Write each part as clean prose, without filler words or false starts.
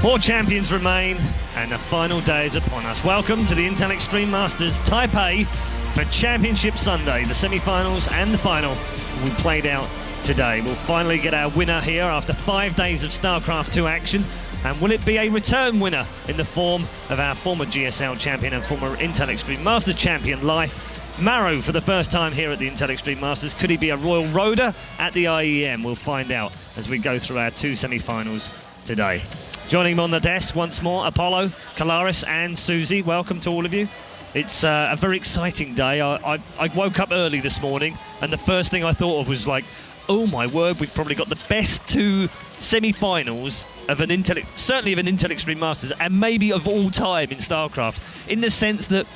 Four champions remain, and the final day is upon us. Welcome to the Intel Extreme Masters Taipei for Championship Sunday. The semi-finals and the final will be played out today. We'll finally get our winner here after 5 days of StarCraft 2 action. And will it be a return winner in the form of our former GSL champion and former Intel Extreme Masters champion, Life? Maru for the first time here at the Intel Extreme Masters. Could he be a Royal Roader at the IEM? We'll find out as we go through our 2 semi-finals today. Joining him on the desk once more, Apollo, Kalaris and Susie. Welcome to all of you. It's a very exciting day. I woke up early this morning and the first thing I thought of was like, oh my word, we've probably got the best 2 semi-finals of an Intel, certainly of an Intel Extreme Masters, and maybe of all time in StarCraft, in the sense that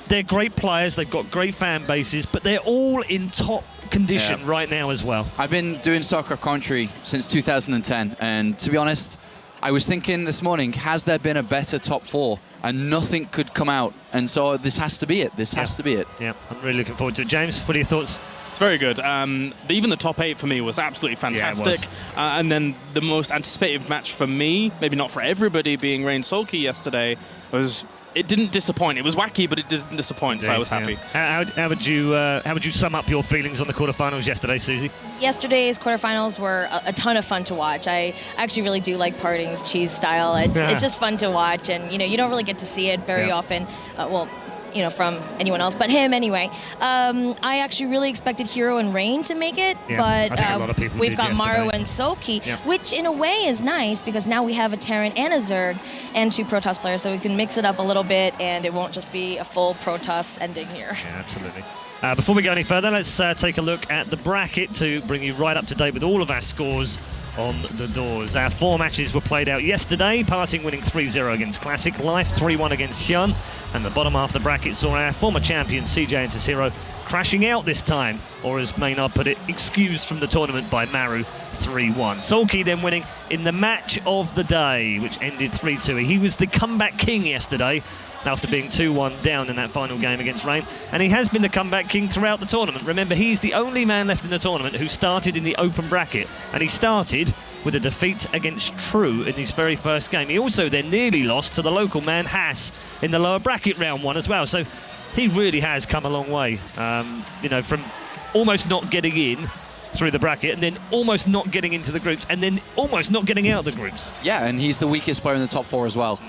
they're great players, they've got great fan bases, but they're all in top condition right now as well. I've been doing StarCraft commentary since 2010, and to be honest, I was thinking this morning, has there been a better top 4? And nothing could come out, and so this has to be it. This has to be it. Yeah, I'm really looking forward to it. James, what are your thoughts? It's very good. Even the top 8 for me was absolutely fantastic. Yeah, and then the most anticipated match for me, maybe not for everybody, being Rain Sulky yesterday, it didn't disappoint. It was wacky, but it didn't disappoint, so I was happy. Yeah. How would you sum up your feelings on the quarterfinals yesterday, Susie? Yesterday's quarterfinals were a ton of fun to watch. I actually really do like PartinG's cheese style. It's just fun to watch, and you don't really get to see it very often. Well, from anyone else but him anyway. I actually really expected Hero and Rain to make it, but we've got Maru and Sulky, which in a way is nice because now we have a Terran and a Zerg and 2 Protoss players, so we can mix it up a little bit and it won't just be a full Protoss ending here. Yeah, absolutely. Before we go any further, let's take a look at the bracket to bring you right up to date with all of our scores on the doors. Our 4 matches were played out yesterday. PartinG winning 3-0 against Classic, Life 3-1 against Hyun, and the bottom half of the bracket saw our former champion CJ and Tashiro crashing out this time, or as Maynard put it, excused from the tournament by Maru 3-1. Sulky then winning in the match of the day, which ended 3-2. He was the comeback king yesterday after being 2-1 down in that final game against Rain, and he has been the comeback king throughout the tournament. Remember, he's the only man left in the tournament who started in the open bracket, and he started with a defeat against True in his very first game. He also then nearly lost to the local man Haas in the lower bracket round 1 as well, so he really has come a long way, from almost not getting in through the bracket and then almost not getting into the groups and then almost not getting out of the groups. Yeah, and he's the weakest player in the top 4 as well.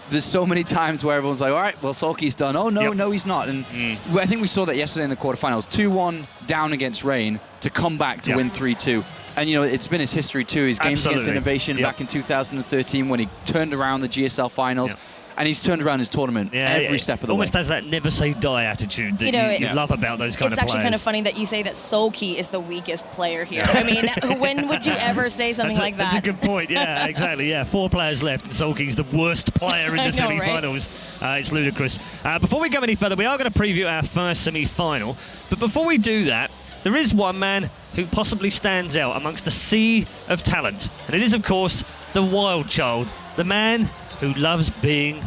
There's so many times where everyone's like, all right, well, Sulky's done. Oh, no, no, he's not. And I think we saw that yesterday in the quarterfinals. 2-1 down against Rain to come back to win 3-2. And, it's been his history too. His games against Innovation back in 2013 when he turned around the GSL finals. And he's turned around his tournament every step of the way. Almost has that never say die attitude that you love about those kind of players. It's actually kind of funny that you say that Sulky is the weakest player here. I mean, when would you ever say something like that? That's a good point, yeah, exactly, 4 players left and Sulky's the worst player in the semi-finals. Right? It's ludicrous. Before we go any further, we are going to preview our first semi-final. But before we do that, there is one man who possibly stands out amongst a sea of talent. And it is, of course, the wild child, the man who loves being,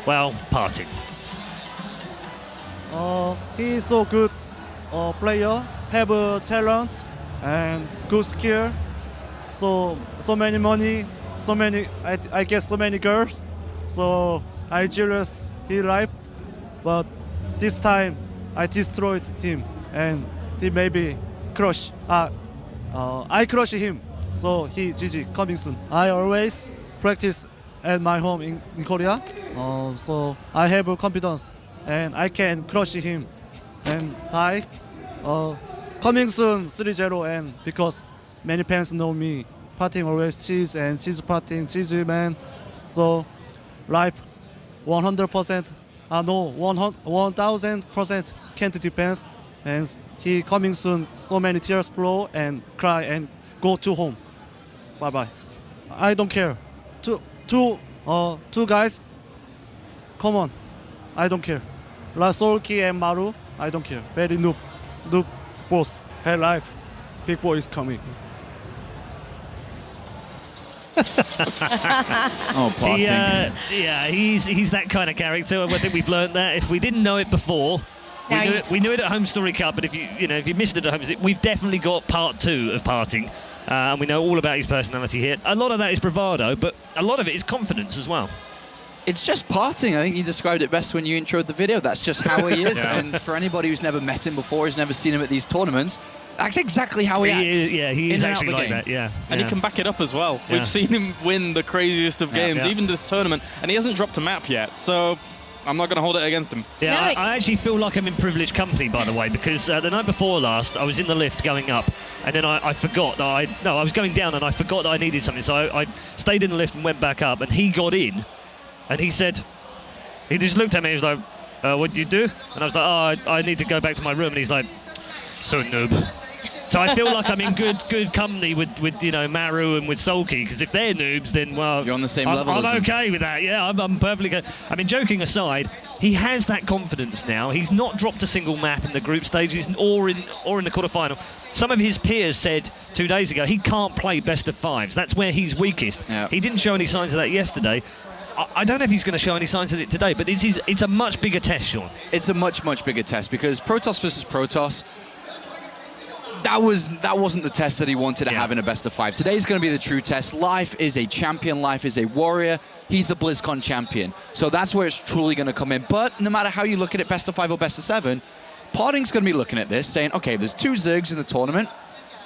well, PartinG. He is so good player, have a talent and good skill. So many money, I get so many girls. So I jealous his life, but this time I destroyed him and he maybe crush. I crush him, so he GG coming soon. I always practice at my home in Korea, so I have confidence and I can crush him and die. Coming soon 3-0, and because many fans know me, PartinG always cheese and cheese PartinG, cheese man. So life 100%, no 1000% can't depend, and he coming soon. So many tears flow and cry and go to home. Bye bye. I don't care. Two guys, come on, I don't care. Sulky and Maru, I don't care. Very noob boss. Hey life, big boy is coming. Oh, PartinG. He's that kind of character. I think we've learned that. If we didn't know it before, we knew it at Home Story Cup. But if you missed it at home, we've definitely got part 2 of PartinG. And we know all about his personality here. A lot of that is bravado, but a lot of it is confidence as well. It's just parting. I think you described it best when you introed the video. That's just how he is. Yeah. And for anybody who's never met him before, who's never seen him at these tournaments, that's exactly how he acts. He is actually like that, yeah. And he can back it up as well. We've seen him win the craziest of games, even this tournament, and he hasn't dropped a map yet. So I'm not going to hold it against him. Yeah, I actually feel like I'm in privileged company, by the way, because the night before last, I was in the lift going up, and then I forgot that I was going down, and I forgot that I needed something. So I stayed in the lift and went back up, and he got in, and he said, he just looked at me, he was like, what do you do? And I was like, oh, I need to go back to my room. And he's like, so noob. So I feel like I'm in good company with you know, Maru and with Sulky, because if they're noobs, then, well, you're on the same level I'm as them. okay with that. Yeah, I'm perfectly good. I mean, joking aside, he has that confidence now. He's not dropped a single map in the group stages or in the quarterfinal. Some of his peers said 2 days ago he can't play best of fives. That's where he's weakest. Yeah. He didn't show any signs of that yesterday. I don't know if he's going to show any signs of it today, but it's a much bigger test, Sean. It's a much bigger test, because Protoss versus Protoss, that wasn't the test that he wanted to have in a best of five. Today's going to be the true test. Life is a champion. Life is a warrior. He's the BlizzCon champion. So that's where it's truly going to come in. But no matter how you look at it, best of five or best of seven, PartinG's going to be looking at this, saying, okay, there's 2 Zergs in the tournament.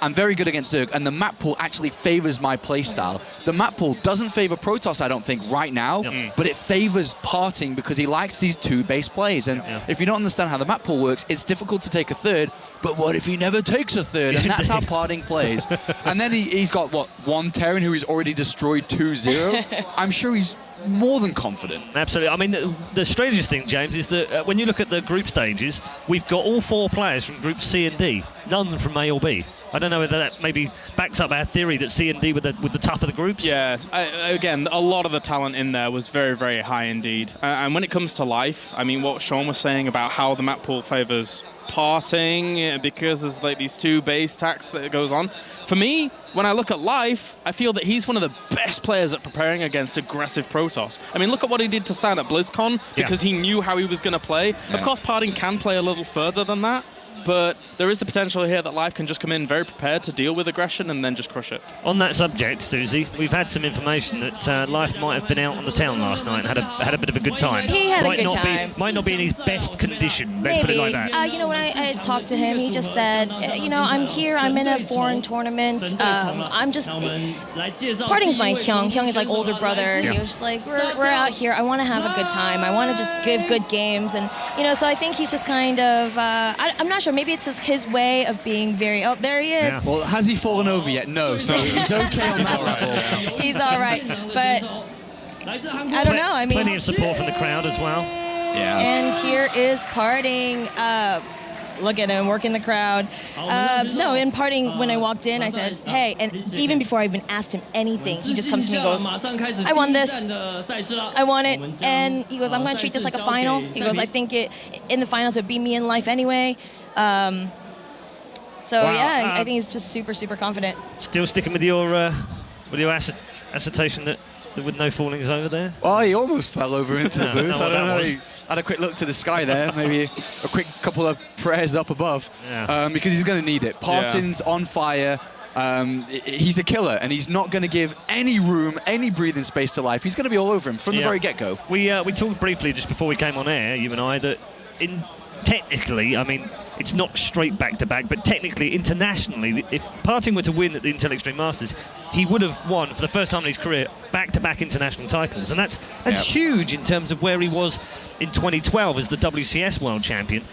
I'm very good against Zerg, and the map pool actually favors my playstyle. The map pool doesn't favor Protoss, I don't think, right now, but it favors PartinG because he likes these 2 base plays. And if you don't understand how the map pool works, it's difficult to take a third, but what if he never takes a third? And that's how PartinG plays. And then he's got, what, 1 Terran who he's already destroyed 2-0? I'm sure he's more than confident. Absolutely. I mean, the strangest thing, James, is that when you look at the group stages, we've got all 4 players from groups C and D, none from A or B. I don't know whether that maybe backs up our theory that C and D were the tougher the groups. Yeah, again, a lot of the talent in there was very, very high indeed. And when it comes to life, I mean, what Sean was saying about how the map pool favors parting because there's like these 2 base tacks that goes on. For me, when I look at life, I feel that he's one of the best players at preparing against aggressive Protoss. I mean, look at what he did to San at BlizzCon because he knew how he was going to play. Of course, parting can play a little further than that, but there is the potential here that Life can just come in very prepared to deal with aggression and then just crush it. On that subject, Susie, we've had some information that Life might have been out on the town last night and had a bit of a good time. He had a good time. Might not be in his best condition, let's put it like that. You know, when I talked to him, he just said, you know, I'm here, I'm in a foreign tournament, I'm just, PartinG's my Hyung. Hyung is like older brother. He was just like, we're out here, I want to have a good time, I want to just give good games, and, you know, so I think he's just kind of, I'm not sure, maybe it's just his way of being very, oh, there he is. Yeah. Well, has he fallen over yet? No, so he's okay on that level. He's all right, but I don't know, I mean. Plenty of support from the crowd as well. Yeah. And here is PartinG. Look at him working the crowd. No, in PartinG, when I walked in, I said, hey, and even before I even asked him anything, he just comes to me and goes, I won this, I won it, and he goes, I'm going to treat this like a final. He goes, I think in the finals it would be me in Life anyway. So yeah, I think he's just super, super confident. Still sticking with your assertion that there were no fallings over there? Well, he almost fell over into the booth. No, I don't know. was. He had a quick look to the sky there, maybe a quick couple of prayers up above, because he's going to need it. PartinG's on fire. He's a killer, and he's not going to give any room, any breathing space to Life. He's going to be all over him from the very get-go. We talked briefly just before we came on air, you and I, that technically, I mean, it's not straight back-to-back, but technically, internationally, if PartinG were to win at the Intel Extreme Masters, he would have won, for the first time in his career, back-to-back international titles. And that's huge in terms of where he was in 2012 as the WCS World Champion.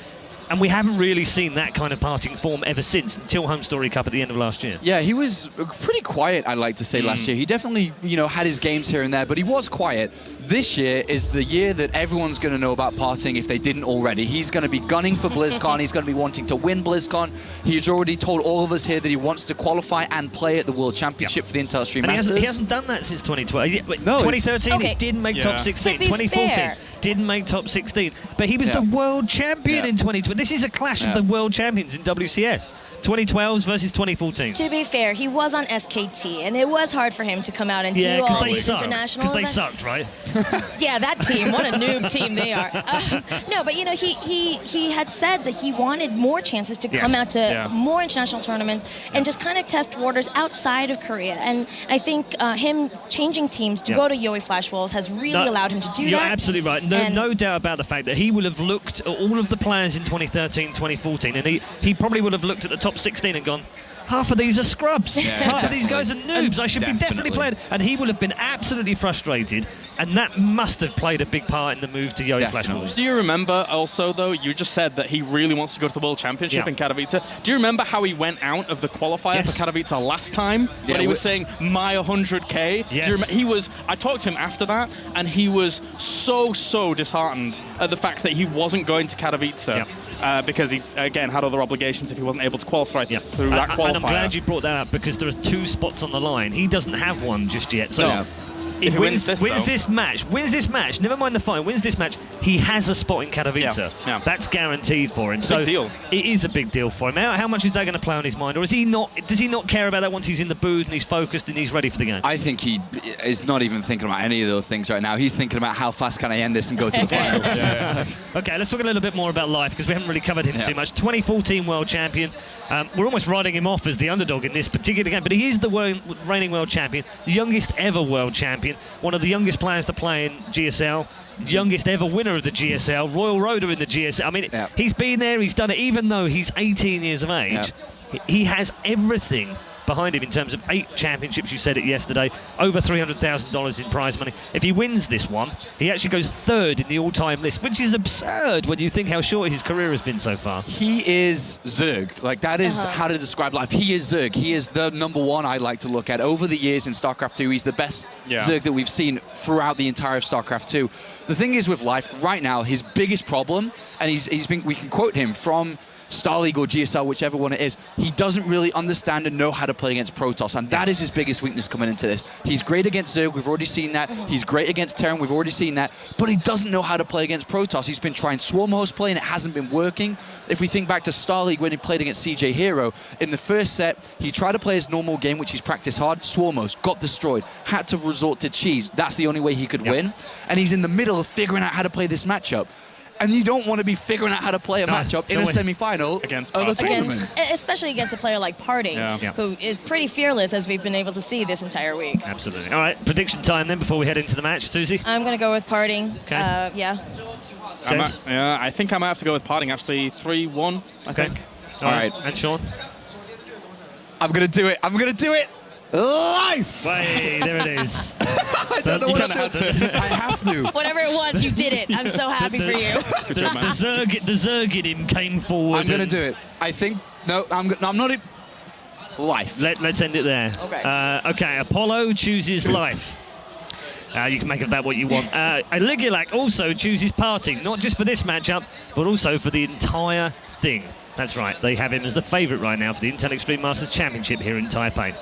And we haven't really seen that kind of PartinG form ever since, until Home Story Cup at the end of last year. Yeah, he was pretty quiet, I'd like to say, last year. He definitely, you know, had his games here and there, but he was quiet. This year is the year that everyone's going to know about PartinG if they didn't already. He's going to be gunning for BlizzCon. He's going to be wanting to win BlizzCon. He's already told all of us here that he wants to qualify and play at the World Championship for the Intel Extreme Masters. He hasn't done that since 2012. No, 2013, he didn't make top 16. To be 2014. fair, didn't make top 16, but he was the world champion in 2020. This is a clash of the world champions in WCS. 2012 versus 2014. To be fair, he was on SKT, and it was hard for him to come out and do all these international because they sucked, right? Yeah, that team. What a noob team they are. No, but you know, he had said that he wanted more chances to come out to more international tournaments and just kind of test waters outside of Korea. And I think him changing teams to go to Yowie Flash Wolves has really allowed him to do that. You're absolutely right. No doubt about the fact that he will have looked at all of the players in 2013, 2014, and he probably would have looked at the top 16 and gone, half of these are scrubs. Half of these guys are noobs. I should be definitely playing. And he will have been absolutely frustrated, and that must have played a big part in the move to Yowie Flash Wolves. Do you remember also, though, you just said that he really wants to go to the World Championship in Katowice. Do you remember how he went out of the qualifier for Katowice last time when he was saying, my 100K? Yes. I talked to him after that, and he was so disheartened at the fact that he wasn't going to Katowice. Because he, again, had other obligations if he wasn't able to qualify through that qualifier. And I'm glad you brought that up, because there are 2 spots on the line. He doesn't have one just yet. So if he wins this match, never mind the final, wins this match, he has a spot in Katowice. That's guaranteed for him. It's a big deal. It is a big deal for him. How much is that going to play on his mind? Or does he not care about that once he's in the booth and he's focused and he's ready for the game? I think he is not even thinking about any of those things right now. He's thinking about how fast can I end this and go to the finals. Okay, let's talk a little bit more about life, because we haven't really covered him too much. 2014 world champion. We're almost writing him off as the underdog in this particular game, but he is the reigning world champion, youngest ever world champion, one of the youngest players to play in GSL, youngest ever winner of the GSL, Royal Roader in the GSL. I mean, he's been there, he's done it, even though he's 18 years of age. He has everything behind him in terms of 8 championships. You said it yesterday, over $300,000 in prize money. If he wins this one, he actually goes 3rd in the all-time list, which is absurd when you think how short his career has been so far. He is Zerg. Like, that is how to describe life. He is Zerg. He is the #1 I like to look at. Over the years in StarCraft 2, he's the best Zerg that we've seen throughout the entire of StarCraft 2. The thing is with life, right now, his biggest problem, and we can quote him from Star League or GSL, whichever one it is, he doesn't really understand and know how to play against Protoss, and that is his biggest weakness coming into this. He's great against Zerg, we've already seen that. He's great against Terran, we've already seen that, but he doesn't know how to play against Protoss. He's been trying Swarm Host play and it hasn't been working. If we think back to Star League when he played against CJ Hero, in the first set, he tried to play his normal game, which he's practiced hard, Swarm Host, got destroyed, had to resort to cheese. That's the only way he could win. And he's in the middle of figuring out how to play this matchup. And you don't want to be figuring out how to play a matchup in a semi-final against of a tournament. Especially against a player like PartinG, who is pretty fearless, as we've been able to see this entire week. Absolutely. All right, prediction time then before we head into the match. Susie? I'm going to go with PartinG. Okay. I think I might have to go with PartinG, actually. 3-1, I think. All right. And Sean? I'm going to do it. I'm going to do it. Life! Wait, there it is. I don't know what I have to. I have to. Whatever it was, you did it. I'm so happy for you. The Zerg in him came forward. I'm going to do it. I think... No, I'm not... Life. Let's end it there. Okay. Okay, Apollo chooses life. You can make of that what you want. Ligulac also chooses PartinG, not just for this matchup, but also for the entire thing. That's right, they have him as the favourite right now for the Intel Extreme Masters Championship here in Taipei.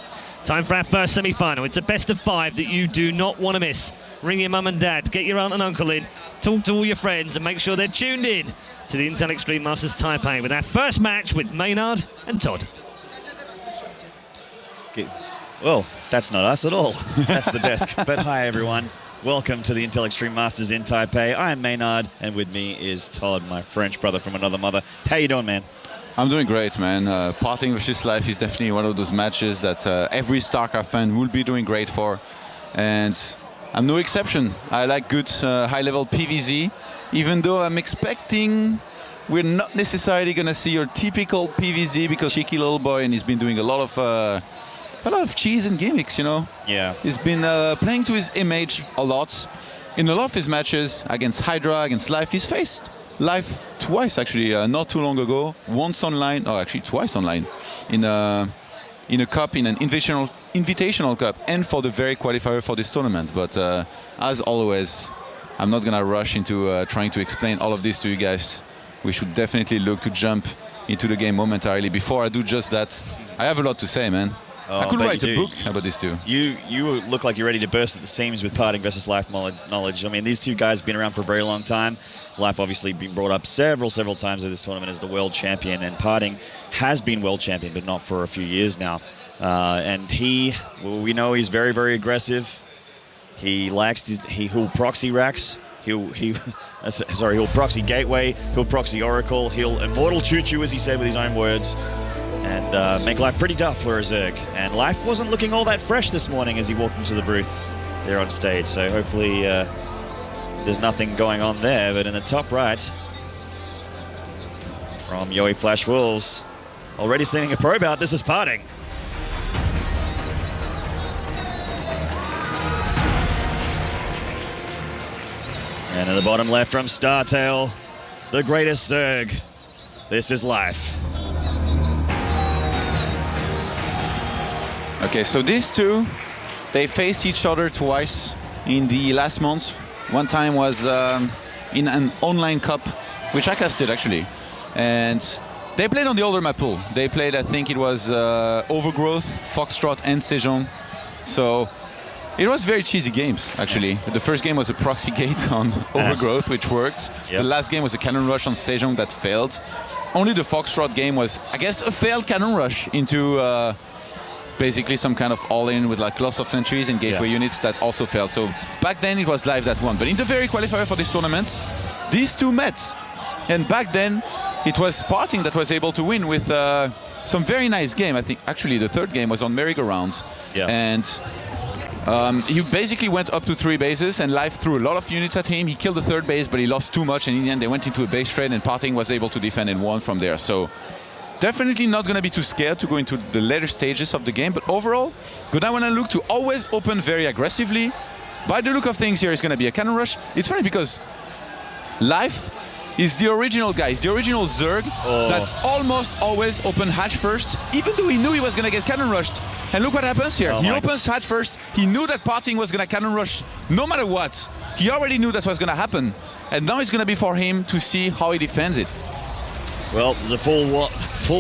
Time for our first semi-final. It's a best of 5 that you do not want to miss. Ring your mum and dad, get your aunt and uncle in, talk to all your friends, and make sure they're tuned in to the Intel Extreme Masters Taipei with our first match with Maynard and Todd. Okay. Well, that's not us at all. That's the desk. But hi, everyone. Welcome to the Intel Extreme Masters in Taipei. I am Maynard, and with me is Todd, my French brother from another mother. How you doing, man? I'm doing great, man. PartinG versus Life is definitely one of those matches that every StarCraft fan will be doing great for. And I'm no exception. I like good high-level PvZ, even though I'm expecting we're not necessarily going to see your typical PvZ because cheeky little boy, and he's been doing a lot of cheese and gimmicks, you know? Yeah. He's been playing to his image a lot. In a lot of his matches against Hydra, against Life, he's faced Life twice, actually, not too long ago. Once online, or actually twice online, in a cup, in an invitational cup, and for the very qualifier for this tournament. But as always, I'm not gonna rush into trying to explain all of this to you guys. We should definitely look to jump into the game momentarily. Before I do just that, I have a lot to say, man. Oh, I could bet write you a do. book about these two. You look like you're ready to burst at the seams with PartinG versus Life knowledge. I mean, these two guys have been around for a very long time. Life obviously been brought up several times at this tournament as the world champion, and PartinG has been world champion, but not for a few years now. And we know he's very, very aggressive. He likes he'll proxy racks. He'll proxy gateway. He'll proxy oracle. He'll immortal choo-choo, as he said with his own words, and make life pretty tough for a Zerg. And life wasn't looking all that fresh this morning as he walked into the booth there on stage. So hopefully there's nothing going on there. But in the top right, from Yoey Flash Wolves, already sending a probe out. This is PartinG. And in the bottom left from StarTail, the greatest Zerg. This is Life. Okay, so these two, they faced each other twice in the last months. One time was in an online cup, which I casted actually. And they played on the older map pool. They played, I think it was Overgrowth, Foxtrot, and Sejong. So it was very cheesy games, actually. The first game was a proxy gate on Overgrowth, which worked. Yep. The last game was a cannon rush on Sejong that failed. Only the Foxtrot game was, I guess, a failed cannon rush into basically some kind of all-in with like loss of sentries and gateway units that also failed. So back then it was Live that won. But in the very qualifier for this tournament, these two met. And back then it was PartinG that was able to win with some very nice game. I think actually the third game was on merry-go-rounds. Yeah. And he basically went up to 3 bases and Live threw a lot of units at him. He killed the third base, but he lost too much, and in the end they went into a base trade, and PartinG was able to defend and won from there. So definitely not going to be too scared to go into the later stages of the game, but overall, gonna want to look to always open very aggressively. By the look of things here, it's going to be a cannon rush. It's funny because Life is the original guy, he's the original Zerg that's almost always open hatch first, even though he knew he was going to get cannon rushed. And look what happens here. He opens hatch first. He knew that PartinG was going to cannon rush no matter what. He already knew that was going to happen. And now it's going to be for him to see how he defends it. Well, there's a full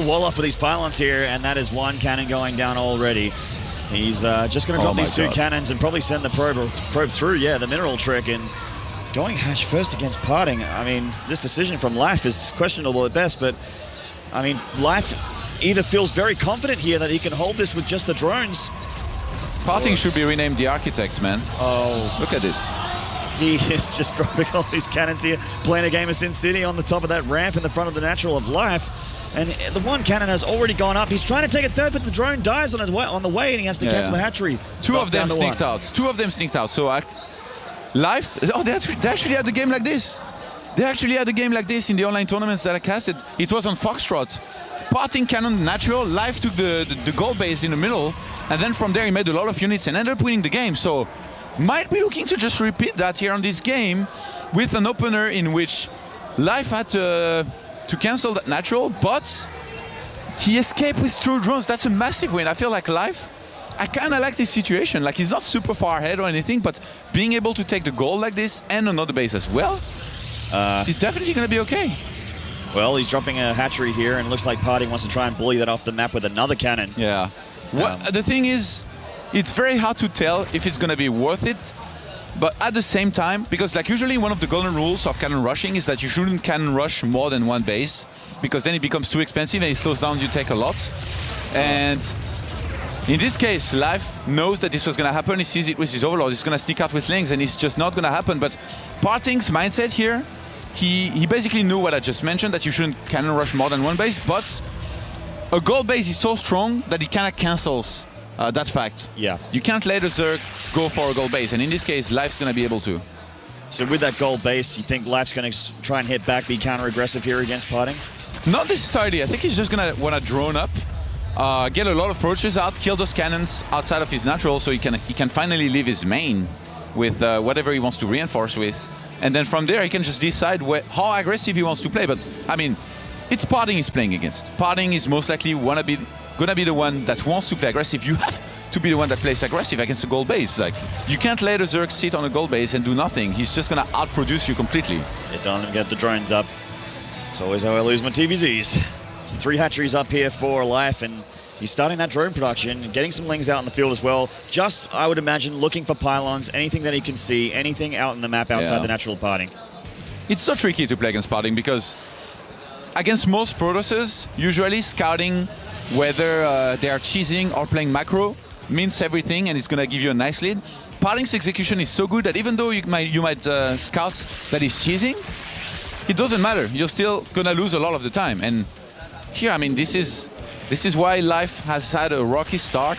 wall up with these pylons here, and that is one cannon going down already. He's just going to drop these two cannons and probably send the probe through. Yeah, the mineral trick, and going hatch first against PartinG. I mean, this decision from Life is questionable at best, but I mean, Life either feels very confident here that he can hold this with just the drones. PartinG should be renamed the Architect, man. Oh, look at this. He is just dropping all these cannons here, playing a game of Sin City on the top of that ramp in the front of the Natural of Life. And the one cannon has already gone up. He's trying to take a third, but the drone dies on the way, and he has to cancel the hatchery. Two of them sneaked out. So Life, they actually had the game like this. They actually had a game like this in the online tournaments that I casted. It was on Foxtrot. PartinG cannon Natural, Life took the gold base in the middle, and then from there he made a lot of units and ended up winning the game. So might be looking to just repeat that here on this game with an opener in which Life had to cancel that Natural, but he escaped with true drones. That's a massive win. I feel like Life, I kind of like this situation. Like, he's not super far ahead or anything, but being able to take the gold like this and another base as well, he's definitely going to be okay. Well, he's dropping a hatchery here, and it looks like PartinG wants to try and bully that off the map with another cannon. Yeah. The thing is, it's very hard to tell if it's going to be worth it, but at the same time, because like usually one of the golden rules of cannon rushing is that you shouldn't cannon rush more than one base, because then it becomes too expensive and it slows down you take a lot. And in this case, Life knows that this was going to happen. He sees it with his Overlord. He's going to sneak out with Lings, and it's just not going to happen. But PartinG's mindset here, he basically knew what I just mentioned, that you shouldn't cannon rush more than one base, but a gold base is so strong that it kind of cancels that fact. Yeah. You can't let a Zerg go for a gold base, and in this case, Life's going to be able to. So with that gold base, you think Life's going to try and hit back, be counter-aggressive here against PartinG? Not necessarily. I think he's just going to want to drone up, get a lot of approaches out, kill those cannons outside of his Natural, so he can finally leave his main with whatever he wants to reinforce with. And then from there, he can just decide how aggressive he wants to play. But, I mean, it's PartinG he's playing against. PartinG is most likely gonna be the one that wants to play aggressive. You have to be the one that plays aggressive against a gold base. Like, you can't let a Zerg sit on a gold base and do nothing. He's just gonna outproduce you completely. Yeah, don't even get the drones up. It's always how I lose my TVZs. So 3 hatcheries up here for Life, and He's starting that drone production, getting some lings out in the field as well. Just, I would imagine, looking for pylons, anything that he can see, anything out in the map outside the natural parting. It's so tricky to play against PartinG because against most Protosses, usually scouting whether they are cheesing or playing macro means everything, and it's going to give you a nice lead. PartinG's execution is so good that even though you might scout that he's cheesing, it doesn't matter. You're still going to lose a lot of the time. And here, I mean, this is why Life has had a rocky start.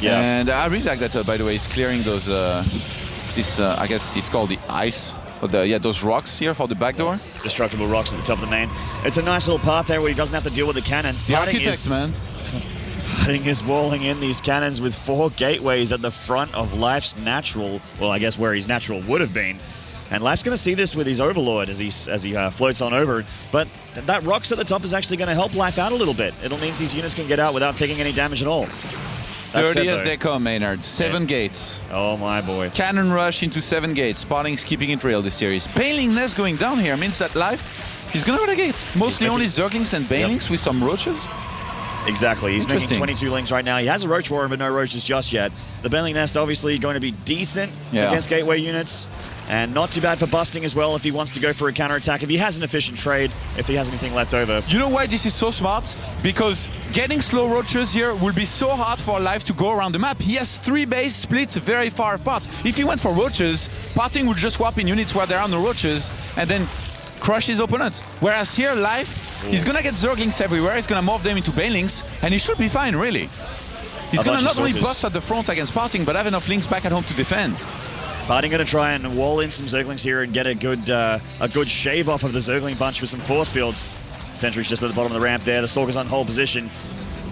Yeah. And I really like that, by the way, he's clearing those, I guess it's called the ice. Those rocks here for the back door. Destructible rocks at the top of the main. It's a nice little path there where he doesn't have to deal with the cannons. The architect, man. PartinG is walling in these cannons with 4 gateways at the front of Life's natural, well, I guess where his natural would have been. And Life's going to see this with his Overlord as he floats on over. But that rocks at the top is actually going to help Life out a little bit. It'll mean his units can get out without taking any damage at all. 30 as they come, Maynard. 7 gates. Oh my boy. Cannon rush into 7 gates. PartinG's keeping it real this series. Baneling Nest going down here means that Life, he's going to renegade. Mostly only Zerglings and Banelings with some Roaches. Exactly. He's making 22 lings right now. He has a Roach Warren, but no Roaches just yet. The Baneling Nest obviously going to be decent against gateway units. And not too bad for busting as well if he wants to go for a counterattack, if he has an efficient trade, if he has anything left over. You know why this is so smart? Because getting slow Roaches here will be so hard for Life to go around the map. He has 3 base splits very far apart. If he went for Roaches, PartinG would just swap in units where there are no Roaches and then crush his opponent. Whereas here, Life, he's gonna get Zerglings everywhere, he's gonna morph them into Banelings, and he should be fine, really. He's gonna not only bust at the front against PartinG, but have enough links back at home to defend. PartinG going to try and wall in some Zerglings here and get a good shave off of the Zergling bunch with some force fields. Sentry's just at the bottom of the ramp there. The Stalker's on hold position.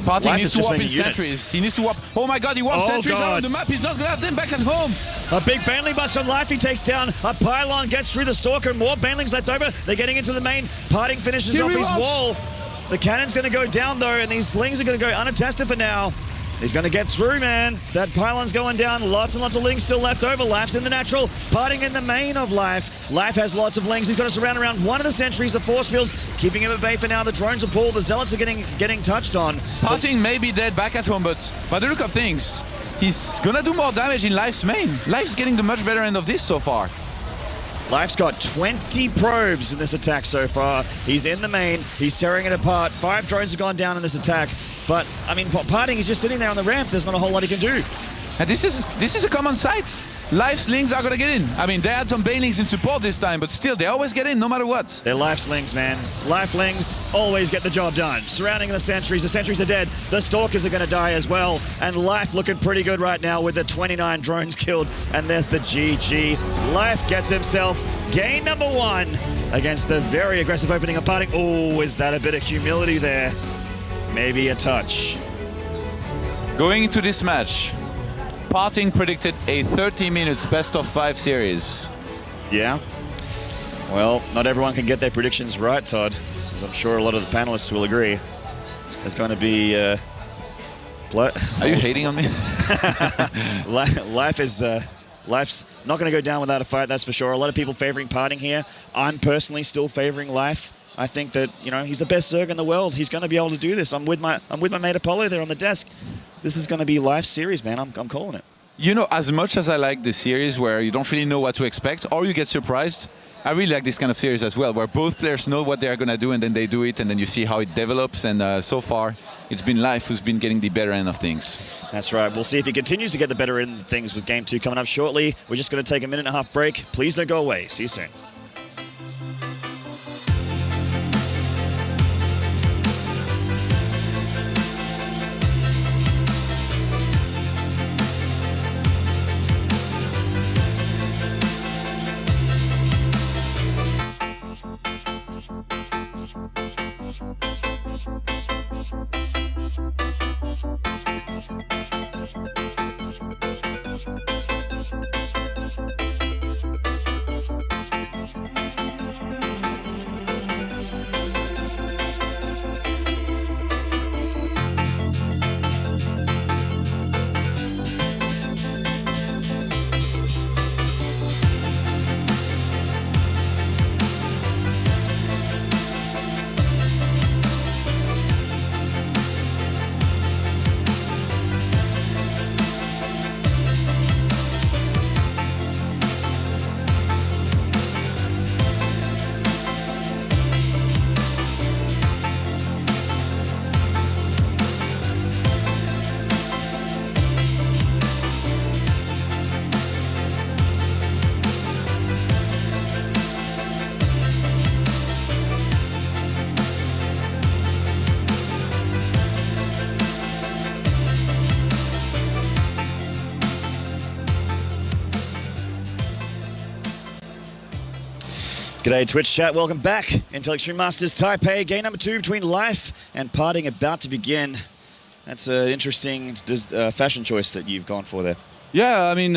PartinG needs to warp in sentries. He needs to warp. Oh my god, he warps sentries around the map. He's not going to have them back at home. A big Baneling bunch from Life. He takes down a pylon, gets through the Stalker. More Banelings left over. They're getting into the main. PartinG finishes off his wall. The cannon's going to go down though, and these slings are going to go unattested for now. He's going to get through, man. That pylon's going down. Lots and lots of lings still left over. Life's in the natural. PartinG in the main of Life. Life has lots of lings. He's got to surround around one of the sentries. The force fields keeping him at bay for now. The drones are pulled. The zealots are getting touched on. PartinG may be dead back at home, but by the look of things, he's going to do more damage in Life's main. Life's getting the much better end of this so far. Life's got 20 probes in this attack so far. He's in the main. He's tearing it apart. 5 drones have gone down in this attack. But, I mean, PartinG is just sitting there on the ramp. There's not a whole lot he can do. And this is a common sight. Life's lings are going to get in. I mean, they had some Banelings in support this time, but still, they always get in no matter what. They're Life's lings, man. Life lings always get the job done. Surrounding the sentries are dead. The Stalkers are going to die as well. And Life looking pretty good right now with the 29 drones killed. And there's the GG. Life gets himself game number 1 against the very aggressive opening of PartinG. Oh, is that a bit of humility there? Maybe a touch. Going into this match, PartinG predicted a 30 minutes best of 5 series. Yeah. Well, not everyone can get their predictions right, Todd, as I'm sure a lot of the panelists will agree. There's going to be... Are you hating on me? Life's not going to go down without a fight, that's for sure. A lot of people favoring PartinG here. I'm personally still favoring Life. I think that, you know, he's the best Zerg in the world. He's going to be able to do this. I'm with my mate Apollo there on the desk. This is going to be Life's series, man. I'm calling it. You know, as much as I like the series where you don't really know what to expect or you get surprised, I really like this kind of series as well, where both players know what they're going to do and then they do it and then you see how it develops. And so far, it's been Life who's been getting the better end of things. That's right. We'll see if he continues to get the better end of things with Game 2 coming up shortly. We're just going to take a 1.5-minute break. Please don't go away. See you soon. G'day Twitch chat, welcome back. Intel Extreme Masters Taipei, game number 2 between Life and PartinG about to begin. That's an interesting fashion choice that you've gone for there. Yeah, I mean,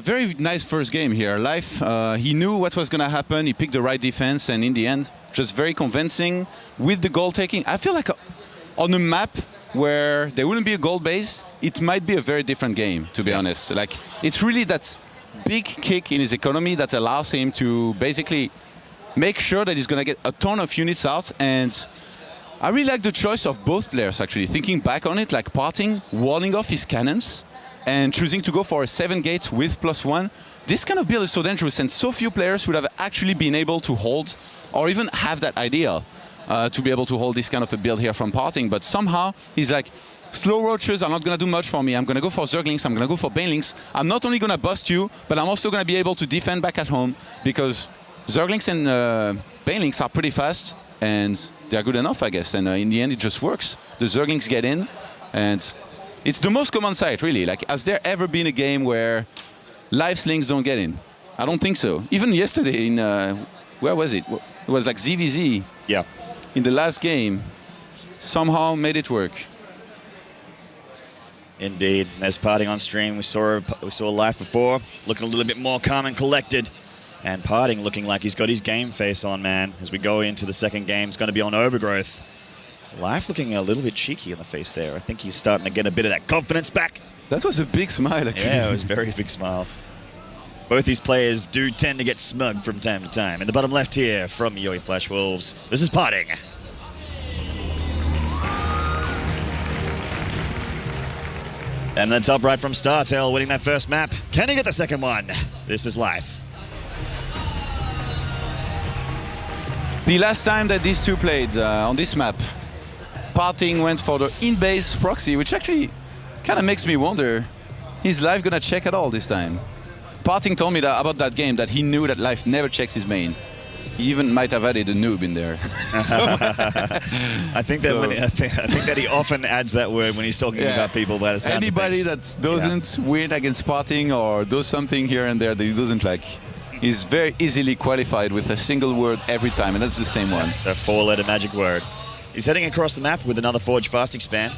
very nice first game here. Life, he knew what was going to happen. He picked the right defense, and in the end, just very convincing with the goal taking. I feel like on a map where there wouldn't be a goal base, it might be a very different game, to be honest. Like, it's really that big kick in his economy that allows him to basically make sure that he's going to get a ton of units out. And I really like the choice of both players, actually. Thinking back on it, like PartinG walling off his cannons and choosing to go for a 7 gates with +1. This kind of build is so dangerous, and so few players would have actually been able to hold or even have that idea to be able to hold this kind of a build here from PartinG. But somehow he's like, slow roaches are not going to do much for me. I'm going to go for Zerglings, I'm going to go for Banelings. I'm not only going to bust you, but I'm also going to be able to defend back at home, because Zerglings and Banelings are pretty fast, and they're good enough, I guess. And in the end, it just works. The Zerglings get in, and it's the most common sight, really. Like, has there ever been a game where live slings don't get in? I don't think so. Even yesterday in, where was it? It was like ZVZ. Yeah. In the last game, somehow made it work. Indeed. There's PartinG on stream. We saw Life before, looking a little bit more calm and collected. And PartinG looking like he's got his game face on, man. As we go into the second game, it's going to be on Overgrowth. Life looking a little bit cheeky on the face there. I think he's starting to get a bit of that confidence back. That was a big smile, actually. Yeah, it was a very big smile. Both these players do tend to get smug from time to time. In the bottom left here from Yoi Flash Wolves, this is PartinG. And the top right from StarTel, winning that first map. Can he get the second one? This is Life. The last time that these two played on this map, PartinG went for the in-base proxy, which actually kind of makes me wonder, is Life gonna check at all this time? PartinG told me that about that game that he knew that Life never checks his main. He even might have added a noob in there. I think that he often adds that word when he's talking about people by the sounds Anybody of things. that doesn't win against PartinG or does something here and there that he doesn't like, he's very easily qualified with a single word every time, and that's the same one. The 4-letter magic word. He's heading across the map with another Forge Fast expand.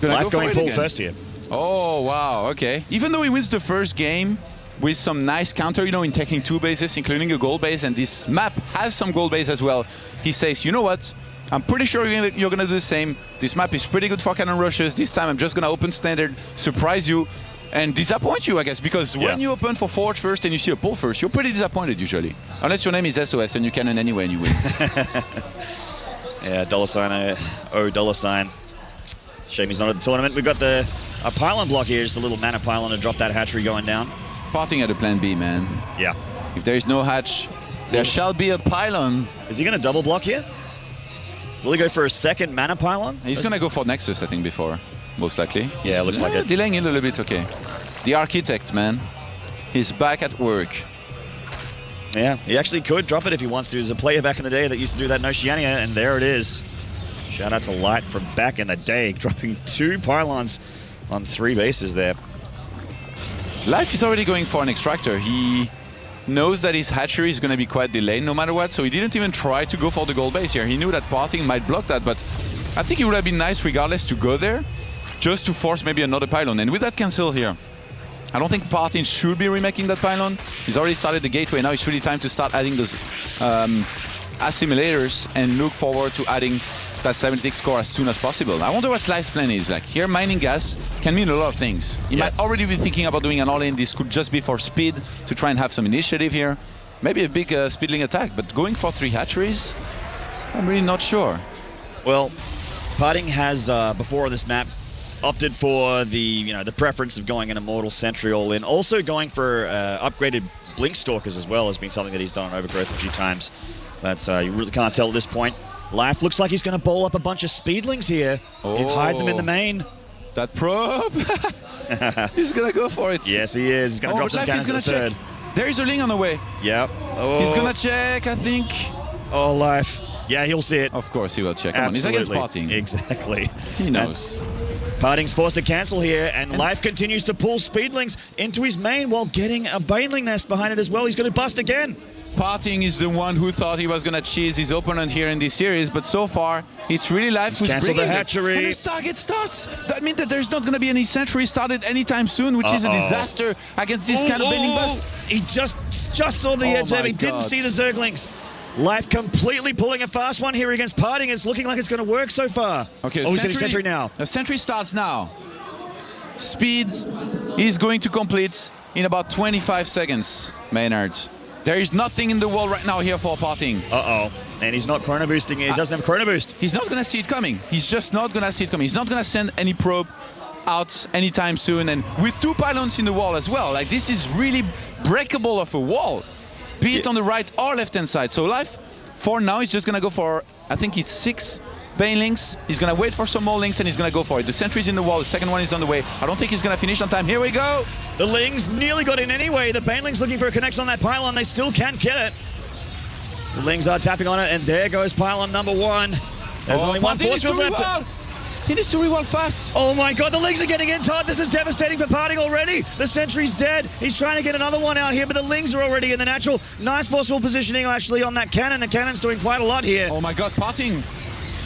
Life going Paul first here. Oh, wow, okay. Even though he wins the first game with some nice counter, you know, in taking 2 bases, including a gold base, and this map has some gold base as well, he says, you know what? I'm pretty sure you're gonna do the same. This map is pretty good for cannon rushes. This time I'm just gonna open standard, surprise you, and disappoint you, I guess, because when you open for Forge first and you see a pull first, you're pretty disappointed usually. Unless your name is SOS and you cannon anyway and you win. Yeah, $$, Shame he's not at the tournament. We've got a pylon block here, just a little mana pylon to drop that hatchery going down. PartinG had a plan B, man. Yeah. If there is no hatch, there shall be a pylon. Is he going to double block here? Will he go for a second mana pylon? He's going to go for Nexus, I think, before. Most likely. Yeah, looks like it. Delaying it a little bit, okay. The Architect, man. He's back at work. Yeah, he actually could drop it if he wants to. There's a player back in the day that used to do that in Oceania, and there it is. Shout out to Light from back in the day, dropping 2 pylons on 3 bases there. Life is already going for an extractor. He knows that his hatchery is going to be quite delayed no matter what, so he didn't even try to go for the gold base here. He knew that PartinG might block that, but I think it would have been nice regardless to go there, just to force maybe another pylon. And with that cancel here, I don't think PartinG should be remaking that pylon. He's already started the gateway. Now it's really time to start adding those assimilators and look forward to adding that 76 core as soon as possible. I wonder what Life's plan is. Like, here mining gas can mean a lot of things. He might already be thinking about doing an all-in. This could just be for speed, to try and have some initiative here. Maybe a big speedling attack, but going for 3 hatcheries, I'm really not sure. Well, PartinG has, before this map, opted for the preference of going an Immortal Sentry all-in. Also going for upgraded Blink Stalkers as well has been something that he's done on Overgrowth a few times. But you really can't tell at this point. Life looks like he's going to bowl up a bunch of Speedlings here and hide them in the main. That probe! He's going to go for it. Yes, he is. He's going to drop some cannons in the third. There is a Ling on the way. Yep. He's going to check, I think. Oh, Life. Yeah, he'll see it. Of course he will check. Come on, he's against Absolutely. PartinG. Exactly. He knows. PartinG's forced to cancel here, and Life continues to pull Speedlings into his main while getting a Baneling nest behind it as well. He's going to bust again. PartinG is the one who thought he was going to cheese his opponent here in this series, but so far it's really Life who's Cancel bringing the it. hatchery. And his target starts. That means that there's not going to be any sentry started anytime soon, which is a disaster against this kind of Baneling bust. He just saw the edge there. He didn't see the Zerglings. Life completely pulling a fast one here against PartinG. It's looking like it's going to work so far. Okay, he's getting sentry now. The sentry starts now. Speed is going to complete in about 25 seconds, Maynard. There is nothing in the wall right now here for PartinG. And he's not chrono boosting it. He doesn't have chrono boost. He's not going to see it coming. He's just not going to see it coming. He's not going to send any probe out anytime soon. And with 2 pylons in the wall as well, like this is really breakable of a wall, be it on the right or left-hand side. So Life, for now, is just going to go for, I think it's 6 Banelings. He's going to wait for some more links and he's going to go for it. The sentry's in the wall. The second one is on the way. I don't think he's going to finish on time. Here we go. The Lings nearly got in anyway. The Banelings looking for a connection on that pylon. They still can't get it. The Lings are tapping on it, and there goes pylon number 1. There's only one force field left. He needs to rewild fast. Oh my god, the Lings are getting in, Todd. This is devastating for PartinG already. The sentry's dead. He's trying to get another one out here, but the Lings are already in the natural. Nice forceful positioning actually on that cannon. The cannon's doing quite a lot here. Oh my god, PartinG.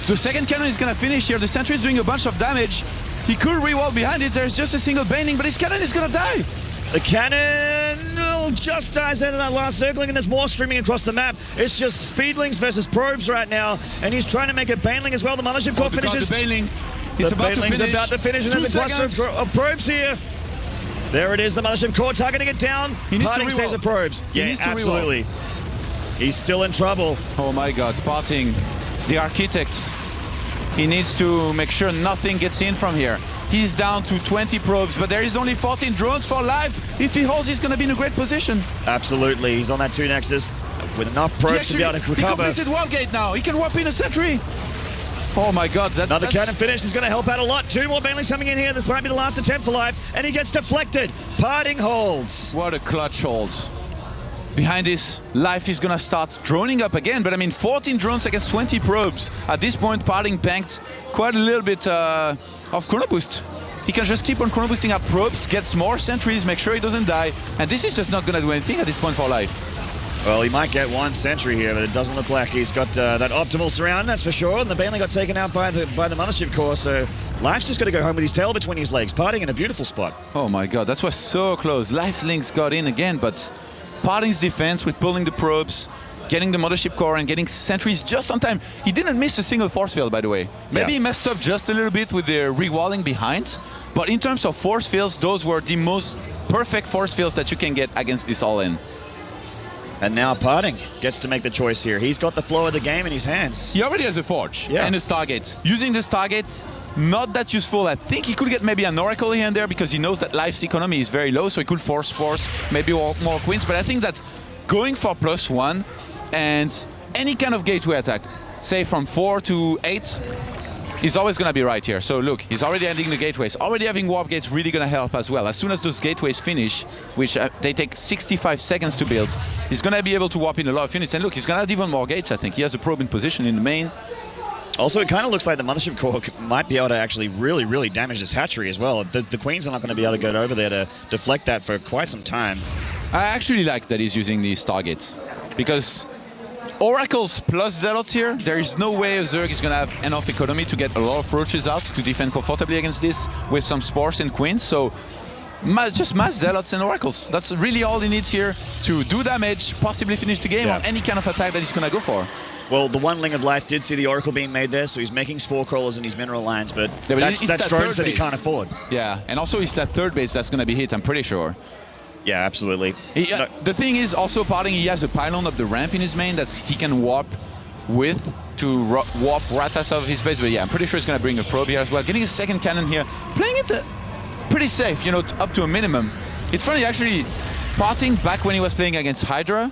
The second cannon is going to finish here. The sentry is doing a bunch of damage. He could rewild behind it. There's just a single Baneling, but his cannon is going to die. The cannon just dies into that last circling, and there's more streaming across the map. It's just Speedlings versus Probes right now, and he's trying to make it Baneling as well. The Mothership Core finishes. The Baneling. He's about to finish, and there's a cluster of Probes here. There it is, the Mothership Core targeting it down. PartinG saves the Probes. Yeah, absolutely. He's still in trouble. Oh my god, PartinG, the architect. He needs to make sure nothing gets in from here. He's down to 20 probes, but there is only 14 drones for Life. If he holds, he's going to be in a great position. Absolutely. He's on that 2 Nexus with enough probes to be able to recover. He completed wall gate now. He can warp in a sentry. Oh my god. Another cannon finish is going to help out a lot. 2 more Banelings coming in here. This might be the last attempt for Life, and he gets deflected. PartinG holds. What a clutch hold. Behind this, Life is going to start droning up again, but I mean 14 drones against 20 probes. At this point, PartinG banked quite a little bit of chrono boost. He can just keep on chrono boosting up probes, gets more sentries, make sure he doesn't die, and this is just not going to do anything at this point for Life. Well, he might get 1 sentry here, but it doesn't look like he's got that optimal surround, that's for sure. And the Baneling got taken out by the Mothership Core, so Life's just got to go home with his tail between his legs. PartinG in a beautiful spot. Oh my god, that was so close. Life's links got in again, but PartinG's defense with pulling the probes, getting the Mothership Core and getting sentries just on time. He didn't miss a single force field, by the way. Maybe he messed up just a little bit with the rewalling behind, but in terms of force fields, those were the most perfect force fields that you can get against this all-in. And now PartinG gets to make the choice here. He's got the flow of the game in his hands. He already has a Forge and a Stargate. Using the Stargates, not that useful. I think he could get maybe an Oracle here and there because he knows that Life's economy is very low, so he could force maybe more Queens. But I think that going for +1 and any kind of gateway attack, say from 4 to 8, is always going to be right here. So look, he's already ending the gateways. Already having warp gates really going to help as well. As soon as those gateways finish, which they take 65 seconds to build, he's going to be able to warp in a lot of units. And look, he's going to add even more gates, I think. He has a probe in position in the main. Also, it kind of looks like the Mothership Core might be able to actually really, really damage this hatchery as well. The Queens are not going to be able to get over there to deflect that for quite some time. I actually like that he's using these Stargates, because Oracles plus Zealots here, there is no way a Zerg is going to have enough economy to get a lot of Roaches out to defend comfortably against this with some Spores and Queens. So just mass Zealots and Oracles. That's really all he needs here to do damage, possibly finish the game on any kind of attack that he's going to go for. Well, the one Ling of Life did see the Oracle being made there, so he's making Spore Crawlers in his mineral lines, but that's drones that he can't afford. Yeah, and also it's that third base that's going to be hit, I'm pretty sure. Yeah, absolutely. The thing is also PartinG, he has a pylon up the ramp in his main that he can warp with to warp Ratas out of his base. But yeah, I'm pretty sure he's going to bring a probe here as well. Getting a second cannon here, playing it pretty safe, you know, up to a minimum. It's funny, actually, PartinG back when he was playing against Hydra,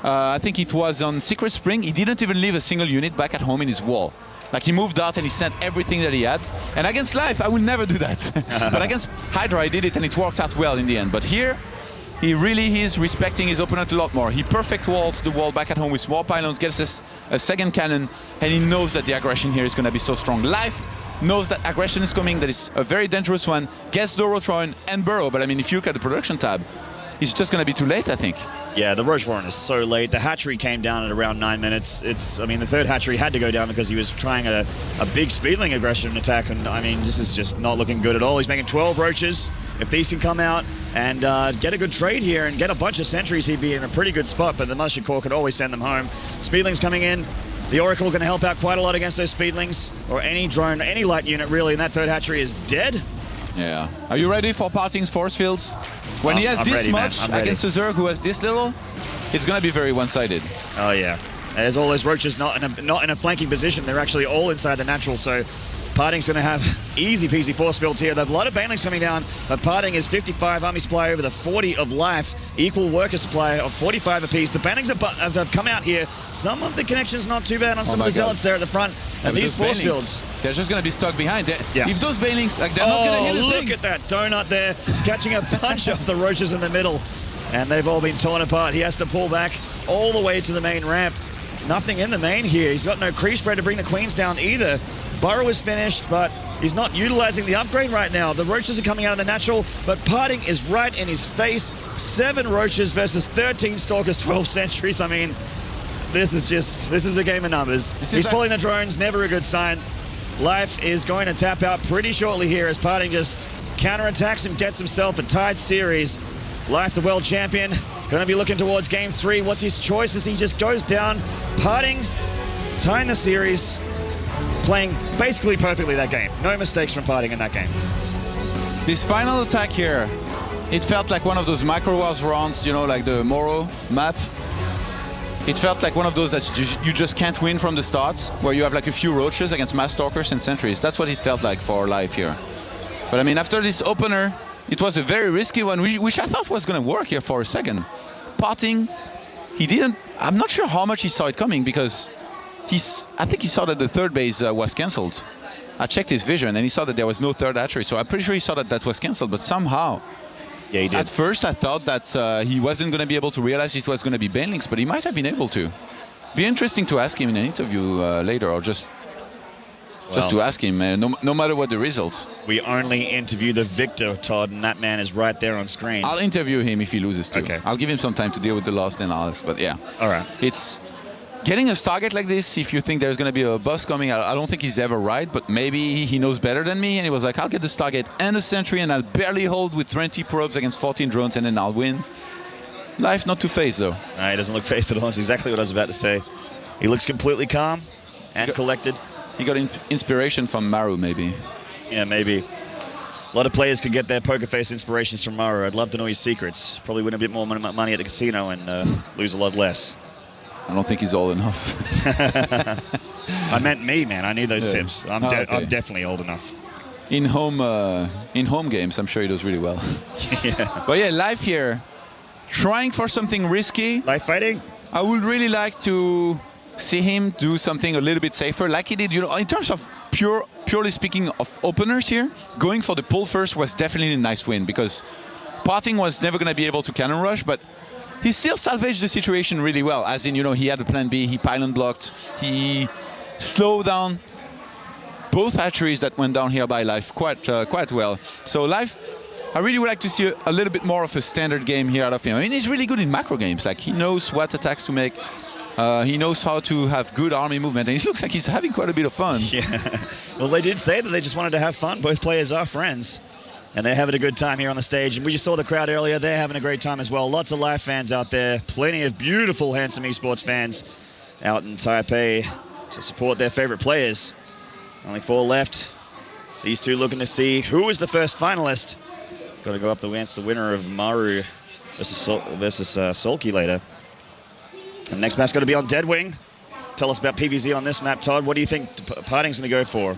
I think it was on Secret Spring, he didn't even leave a single unit back at home in his wall. Like, he moved out and he sent everything that he had. And against Life, I would never do that. But against Hydra, I did it and it worked out well in the end. But here, he really is respecting his opponent a lot more. He perfect walls the wall back at home with small pylons, gets a second cannon, and he knows that the aggression here is going to be so strong. Life knows that aggression is coming, that is a very dangerous one, gets the Roach Warren and Burrow, but I mean, if you look at the production tab, it's just going to be too late, I think. Yeah, the Roach Warren is so late. The hatchery came down at around 9 minutes. I mean, the third hatchery had to go down because he was trying a big speedling aggression attack, and I mean, this is just not looking good at all. He's making 12 roaches. If these can come out and get a good trade here and get a bunch of sentries, he'd be in a pretty good spot, but the Mushroom Core could always send them home. Speedlings coming in. The Oracle going to help out quite a lot against those Speedlings, or any drone, any light unit really, and that third hatchery is dead. Yeah. Are you ready for PartinG's force fields? When he has this much against a Zerg who has this little, it's going to be very one-sided. Oh yeah. There's all those roaches not in a flanking position. They're actually all inside the natural, so PartinG's going to have easy peasy force fields here. There's a lot of banelings coming down, but PartinG is 55 army supply over the 40 of life, equal worker supply of 45 apiece. The banelings have come out here. Some of the connections not too bad on some of the zealots there at the front. And these force fields, they're just going to be stuck behind. Yeah. If those banelings, like, they're not going to hit the thing. Look at that donut there, catching a bunch of the roaches in the middle. And they've all been torn apart. He has to pull back all the way to the main ramp. Nothing in the main here. He's got no creep spread to bring the queens down either. Burrow is finished, but he's not utilizing the upgrade right now. The roaches are coming out of the natural, but PartinG is right in his face. 7 roaches versus 13 stalkers, 12 sentries. I mean, this is a game of numbers. He's pulling the drones, never a good sign. Life is going to tap out pretty shortly here as PartinG just counterattacks and gets himself a tied series. Life, the world champion, going to be looking towards game 3. What's his choice as he just goes down? PartinG tying the series, playing basically perfectly that game. No mistakes from PartinG in that game. This final attack here, it felt like one of those micro-wars runs, you know, like the Moro map. It felt like one of those that you just can't win from the start, where you have like a few roaches against mass stalkers and sentries. That's what it felt like for Life here. But I mean, after this opener, it was a very risky one, which I thought was going to work here for a second. PartinG, he didn't, I'm not sure how much he saw it coming, because I think he saw that the third base was cancelled. I checked his vision and he saw that there was no third hatchery, so I'm pretty sure he saw that that was cancelled, but somehow, yeah, he did. At first I thought that he wasn't going to be able to realize it was going to be banelings, but he might have been able to. Be interesting to ask him in an interview later, or just to ask him, no matter what the results. We only interview the victor, Todd, and that man is right there on screen. I'll interview him if he loses too. Okay. I'll give him some time to deal with the loss, then I'll ask, but yeah. All right. It's getting a target like this, if you think there's going to be a boss coming, I don't think he's ever right, but maybe he knows better than me, and he was like, I'll get the target and a sentry, and I'll barely hold with 20 probes against 14 drones, and then I'll win. Life not too phased, though. No, he doesn't look phased at all. That's exactly what I was about to say. He looks completely calm and collected. He got inspiration from Maru, maybe. Yeah, maybe. A lot of players could get their poker face inspirations from Maru. I'd love to know his secrets. Probably win a bit more money at the casino and lose a lot less. I don't think he's old enough. I meant me, man. I need those tips. I'm definitely old enough. In home games, I'm sure he does really well. Yeah. But yeah, Life here, trying for something risky. Life fighting? I would really like to see him do something a little bit safer, like he did. You know, in terms of purely speaking of openers here, going for the pull first was definitely a nice win, because PartinG was never going to be able to cannon rush, but he still salvaged the situation really well, as in, you know, he had a plan B, he pylon blocked, he slowed down both hatcheries that went down here by Life quite well. So Life, I really would like to see a little bit more of a standard game here out of him. I mean, he's really good in macro games, like he knows what attacks to make, he knows how to have good army movement, and he looks like he's having quite a bit of fun. Yeah, well, they did say that they just wanted to have fun. Both players are friends. And they're having a good time here on the stage. And we just saw the crowd earlier. They're having a great time as well. Lots of Life fans out there. Plenty of beautiful, handsome esports fans out in Taipei to support their favorite players. Only 4 left. These two looking to see who is the first finalist. Got to go up against the winner of Maru versus Sulky later. And next match got to be on Deadwing. Tell us about PvZ on this map, Todd. What do you think PartinG's going to go for?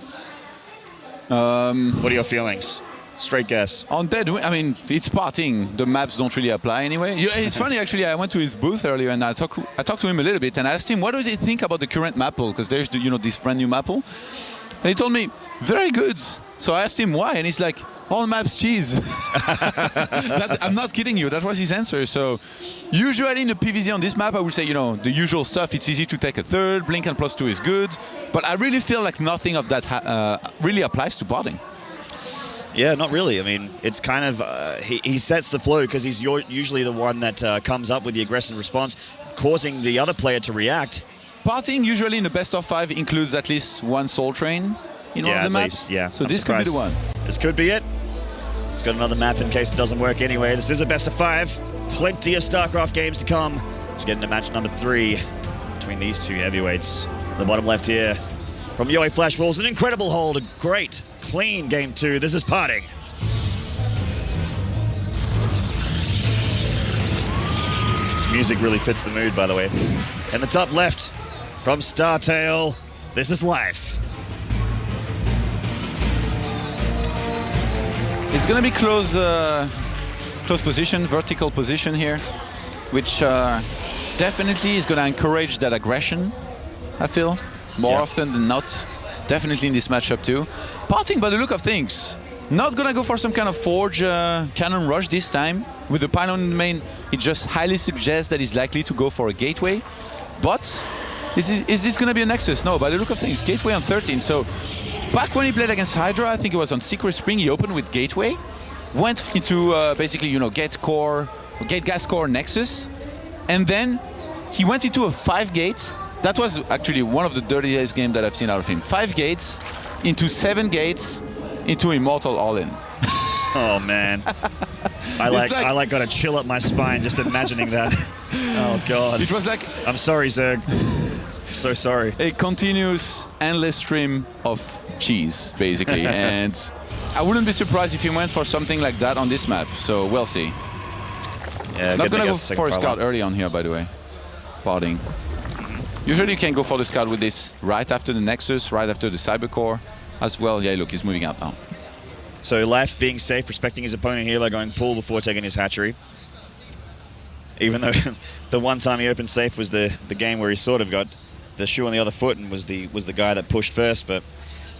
What are your feelings? Straight guess. On Deadwing, I mean, it's PartinG. The maps don't really apply anyway. It's funny, actually. I went to his booth earlier and I talked to him a little bit and I asked him, what does he think about the current map pool? Because there's this brand new map pool. And he told me, very good. So I asked him why, and he's like, All maps cheese. I'm not kidding you. That was his answer. So usually in the PvZ on this map, I would say, the usual stuff. It's easy to take a third. Blink and +2 is good. But I really feel like nothing of that really applies to PartinG. Yeah, not really. I mean, it's kind of, he sets the flow because he's usually the one that comes up with the aggressive response, causing the other player to react. PartinG usually in the best of 5 includes at least one Soul Train in one of the maps. Yeah, so this could be the one. This could be it. It's got another map in case it doesn't work anyway. This is a best of 5. Plenty of StarCraft games to come. Let's get into match number 3 between these two heavyweights. The bottom left here from Yoe Flash Wolves, an incredible hold, a great, clean game 2. This is PartinG. This music really fits the mood, by the way. And the top left from StarTale, this is Life. It's going to be close position, vertical position here, which definitely is going to encourage that aggression, I feel, more often than not. Definitely in this matchup too. PartinG, by the look of things, not going to go for some kind of Forge cannon rush this time. With the pylon in the main, it just highly suggests that he's likely to go for a gateway. But is this going to be a Nexus? No, by the look of things, gateway on 13. So back when he played against Hydra, I think it was on Secret Spring, he opened with gateway, went into basically, gate gas core Nexus, and then he went into a 5 gates. That was actually one of the dirtiest games that I've seen out of him. 5 gates into 7 gates into Immortal All-In. Oh man, I got a chill up my spine just imagining that. Oh god. It was like, I'm sorry, Zerg. So sorry. A continuous, endless stream of cheese, basically. And I wouldn't be surprised if he went for something like that on this map. So we'll see. Yeah, not gonna go for a scout early on here, by the way. PartinG. Usually you can go for the scout with this right after the Nexus, right after the Cybercore as well. Yeah, look, he's moving out now. So Life being safe, respecting his opponent here by going pull before taking his hatchery. Even though the one time he opened safe was the game where he sort of got the shoe on the other foot and was the guy that pushed first, but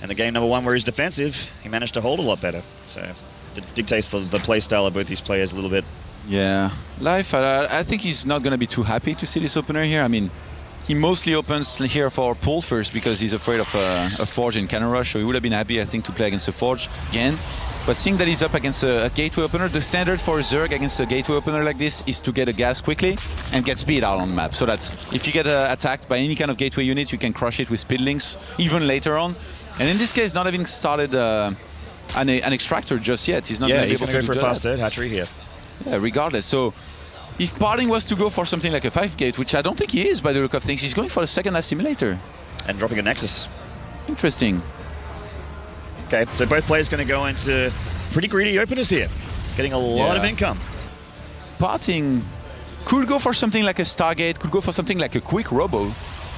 in the game number 1 where he's defensive, he managed to hold a lot better. So it dictates the play style of both these players a little bit. Yeah, Life, I think he's not going to be too happy to see this opener here. I mean, he mostly opens here for pull first because he's afraid of a Forge and Cannon Rush, so he would have been happy, I think, to play against a Forge again. But seeing that he's up against a gateway opener, the standard for Zerg against a gateway opener like this is to get a gas quickly and get speed out on the map, so that if you get attacked by any kind of gateway unit, you can crush it with speed links even later on. And in this case, not having started an extractor just yet, he's not going to be able to go for a fast third hatchery here. Yeah, regardless. So if PartinG was to go for something like a 5 gate, which I don't think he is by the look of things, he's going for a second assimilator. And dropping a Nexus. Interesting. Okay, so both players going to go into pretty greedy openers here, getting a lot of income. PartinG could go for something like a Stargate, could go for something like a quick Robo.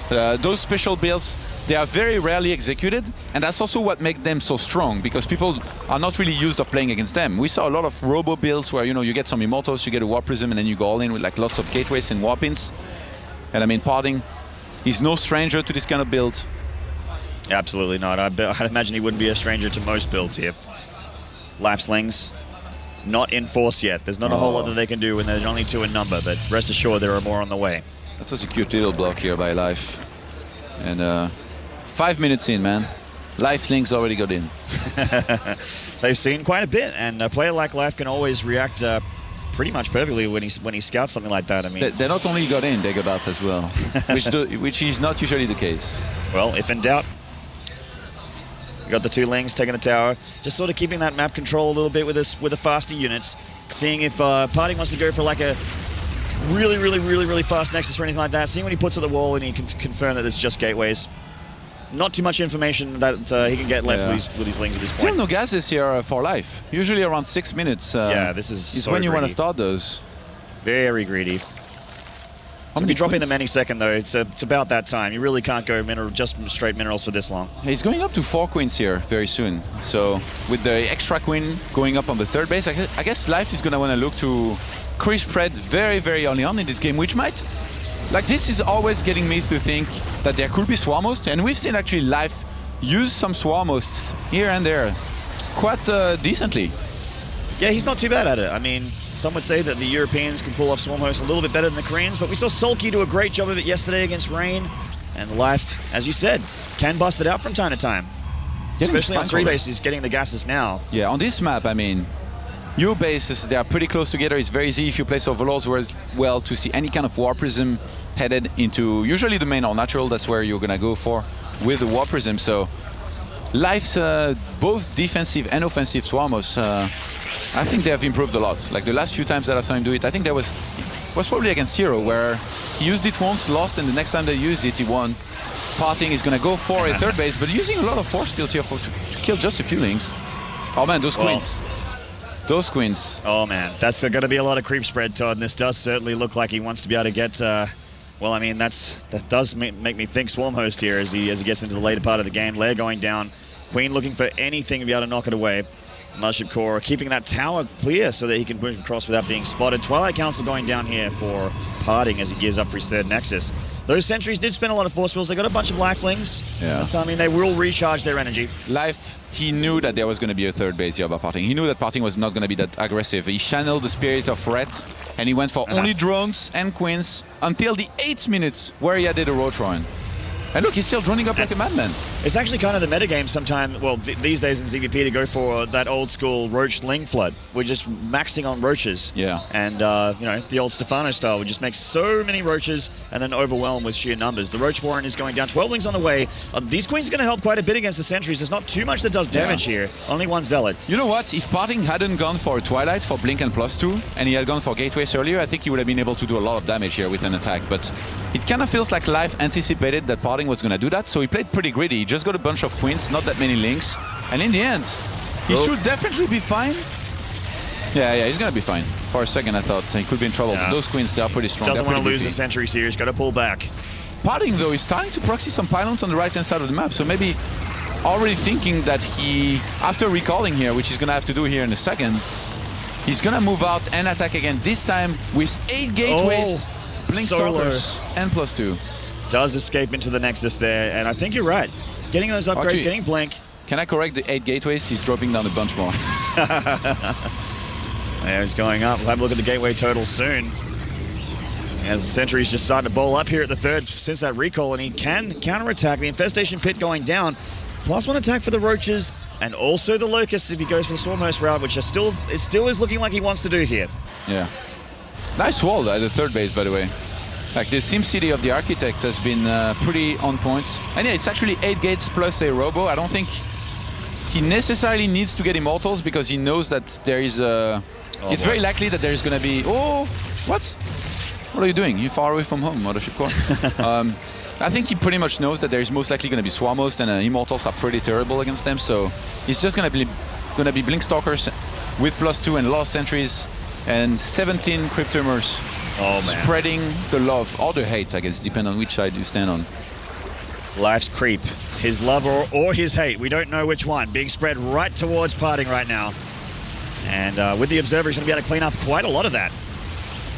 Those special builds, they are very rarely executed, and that's also what makes them so strong, because people are not really used to playing against them. We saw a lot of Robo builds where, you get some Immortals, you get a Warp Prism, and then you go all in with like lots of gateways and warpins. And I mean, PartinG is no stranger to this kind of build. Absolutely not. I'd imagine he wouldn't be a stranger to most builds here. Life Slings, not in force yet. There's not a whole lot that they can do when there's only 2 in number, but rest assured there are more on the way. That was a cute little block here by Life. And 5 minutes in, man. Life Slings already got in. They've seen quite a bit, and a player like Life can always react pretty much perfectly when he scouts something like that. I mean, they not only got in, they got out as well, which is not usually the case. Well, if in doubt, we got the 2 Lings taking the tower, just sort of keeping that map control a little bit with the faster units, seeing if PartinG wants to go for like a really fast Nexus or anything like that, seeing what he puts at the wall, and he can confirm that it's just gateways. Not too much information that he can get left with his Lings at this point. Still no gases here for Life. Usually around 6 minutes. Yeah, this is so when you greedy. Want to start those. Very greedy. So be dropping them any second though. It's about that time. You really can't go just straight minerals for this long. He's going up to 4 queens here very soon. So with the extra queen going up on the 3rd base, I guess Life is going to want to look to increase spread very early on in this game, which might... Like, this is always getting me to think that there could be Swarm Hosts, and we've seen actually Life use some Swarm Hosts here and there. quite decently. Yeah, he's not too bad at it. I mean, some would say that the Europeans can pull off Swarm Host a little bit better than the Koreans, but we saw Sulky do a great job of it yesterday against Rain. And Life, as you said, can bust it out from time to time. Especially on 3 bases, getting the gases now. Yeah, on this map, I mean, your bases, they are pretty close together. It's very easy if you place Overlords well to see any kind of War Prism headed into usually the main or natural. That's where you're gonna go for with the War Prism. So Life's both defensive and offensive Swarmos, I think they have improved a lot. Like the last few times that I saw him do it, I think that was probably against Hero, where he used it once, lost, and the next time they used it, he won. PartinG is gonna go for a third base, but using a lot of force skills here to kill just a few links. Oh man, those queens. Those queens. Oh man, that's going to be a lot of creep spread, Todd, and this does certainly look like he wants to be able to get, well, I mean, that does make me think Swarm Host here as he gets into the later part of the game. Lair going down, Queen looking for anything to be able to knock it away. Mothership Core keeping that tower clear so that he can move across without being spotted. Twilight Council going down here for PartinG as he gears up for his third Nexus. Those sentries did spend a lot of force wheels. They got a bunch of lifelings. Yeah. But, I mean, they will recharge their energy. Life, he knew that there was going to be a third base here by PartinG. He knew that PartinG was not going to be that aggressive. He channeled the spirit of Ret, and he went for only drones and queens until the 8th minute where he added a Roach Run. And look, he's still droning up like a madman. It's actually kind of the metagame sometimes, well, these days in ZVP to go for that old school Roach Ling Flood. We're just maxing on Roaches. Yeah. And, you know, the old Stefano style would just make so many Roaches and then overwhelm with sheer numbers. The Roach Warren is going down, 12 Lings on the way. These Queens are going to help quite a bit against the Sentries. There's not too much that does damage here. Only one Zealot. You know what? If PartinG hadn't gone for Twilight for Blink and +2, and he had gone for Gateways earlier, I think he would have been able to do a lot of damage here with an attack. But it kind of feels like Life anticipated that PartinG was going to do that, so he played pretty greedy. He just got a bunch of Queens, not that many links, and in the end, he should definitely be fine. Yeah, he's gonna be fine. For a second, I thought he could be in trouble. But those Queens, they are pretty strong. Doesn't want to lose the Sentries here. He's got to pull back. PartinG, though, is starting to proxy some pylons on the right-hand side of the map, so maybe already thinking that he, after recalling here, which he's gonna have to do here in a second, he's gonna move out and attack again, this time with 8 gateways, Blink Stalkers, and +2. Does escape into the Nexus there, and I think you're right. Getting those upgrades, Actually, getting Blink. Can I correct the 8 gateways? He's dropping down a bunch more. There he's going up. We'll have a look at the gateway total soon. As the Sentry's just starting to bowl up here at the third since that recall, and he can counterattack. The Infestation Pit going down. +1 attack for the Roaches, and also the Locusts if he goes for the Swarmhost route, which is still is looking like he wants to do here. Yeah. Nice wall at the third base, by the way. Like the SimCity of the Architects has been pretty on point. And yeah, it's actually 8 gates plus a Robo. I don't think he necessarily needs to get Immortals because he knows that there is a... it's very likely that there's going to be... Oh, what? What are you doing? You're far away from home, Mothership Core. I think he pretty much knows that there is most likely going to be Swarmhost, and Immortals are pretty terrible against them. So he's just going to be Blink Stalkers with +2 and Lost Sentries and 17 Cryptomers. Oh, man. Spreading the love, or the hate, I guess, depending on which side you stand on. Life's creep. His love or his hate. We don't know which one. Being spread right towards PartinG right now. And with the Observer, he's going to be able to clean up quite a lot of that.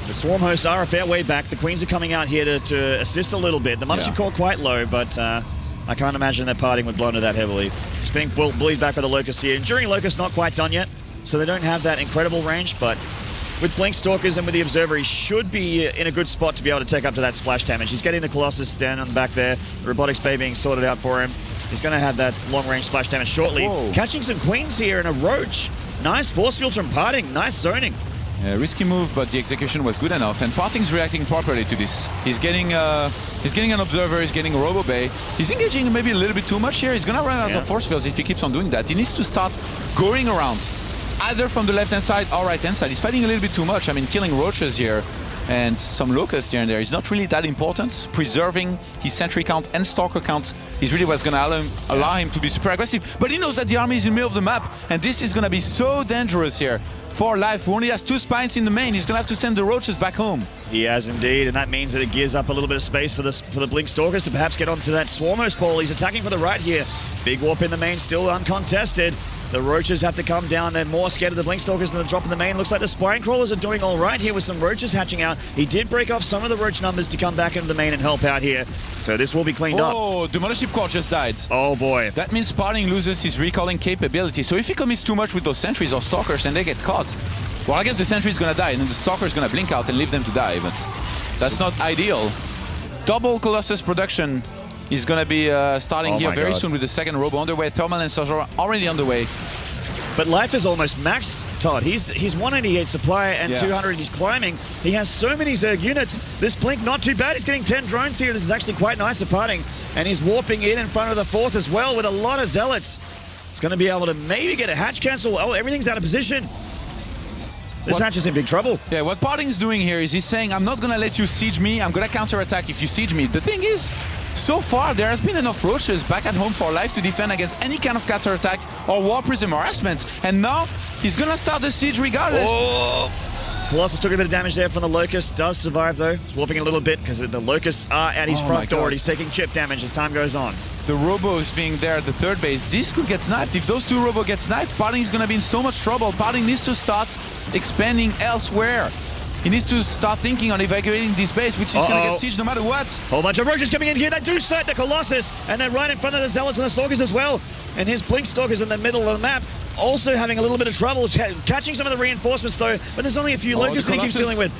The Swarm Hosts are a fair way back. The Queens are coming out here to assist a little bit. The Mothership Core quite low, but I can't imagine that PartinG would blow into that heavily. Just being bullied back by the Locust here. Enduring Locust not quite done yet, so they don't have that incredible range, but with Blink Stalkers and with the Observer, he should be in a good spot to be able to take up to that splash damage. He's getting the Colossus standing on the back there. The Robotics Bay being sorted out for him. He's going to have that long-range splash damage shortly. Whoa. Catching some Queens here and a Roach. Nice force field from PartinG. Nice zoning. Risky move, but the execution was good enough, and PartinG's reacting properly to this. He's getting an Observer, he's getting a Robo Bay. He's engaging maybe a little bit too much here. He's going to run out of force fields if he keeps on doing that. He needs to start going around, either from the left-hand side or right-hand side. He's fighting a little bit too much. I mean, killing Roaches here and some Locusts here and there is not really that important. Preserving his Sentry count and Stalker count is really what's going to allow him to be super aggressive. But he knows that the army is in the middle of the map, and this is going to be so dangerous here for Life, who only has 2 spines in the main. He's going to have to send the Roaches back home. He has indeed, and that means that it gears up a little bit of space for the Blink Stalkers to perhaps get onto that Swarmhost pole. He's attacking for the right here. Big warp in the main, still uncontested. The Roaches have to come down. They're more scared of the Blinkstalkers than the drop in the main. Looks like the Spine Crawlers are doing all right here with some Roaches hatching out. He did break off some of the Roach numbers to come back into the main and help out here. So this will be cleaned up. Oh, the Mothership Core just died. Oh boy. That means PartinG loses his recalling capability. So if he commits too much with those sentries or stalkers and they get caught, well, I guess the sentry is gonna die and then the stalker is gonna blink out and leave them to die, but that's not ideal. Double Colossus production is gonna be starting here very soon with the second robo underway. Thermal and Sajora already underway. But life is almost maxed, Todd. He's 188 supply and 200 he's climbing. He has so many Zerg units. This Blink not too bad. He's getting 10 drones here. This is actually quite nice for PartinG. And he's warping in front of the fourth as well with a lot of Zealots. He's going to be able to maybe get a hatch cancel. Oh, everything's out of position. This hatch is in big trouble. Yeah, what PartinG's doing here is he's saying, I'm not going to let you siege me. I'm going to counterattack if you siege me. The thing is, so far, there has been enough Roaches back at home for life to defend against any kind of counterattack or War Prism harassment. And now, he's gonna start the siege regardless. Oh. Colossus took a bit of damage there from the Locust. Does survive though. He's warping a little bit because the Locusts are at his front door. He's taking chip damage as time goes on. The Robos being there at the third base, this could get sniped. If those two Robos get sniped, PartinG is gonna be in so much trouble. PartinG needs to start expanding elsewhere. He needs to start thinking on evacuating this base, which is going to get sieged no matter what. Whole bunch of Roaches coming in here. They do snipe the Colossus, and they're right in front of the Zealots and the Stalkers as well. And his Blink Stalkers in the middle of the map, also having a little bit of trouble catching some of the reinforcements though. But there's only a few Locusts that he keeps dealing with.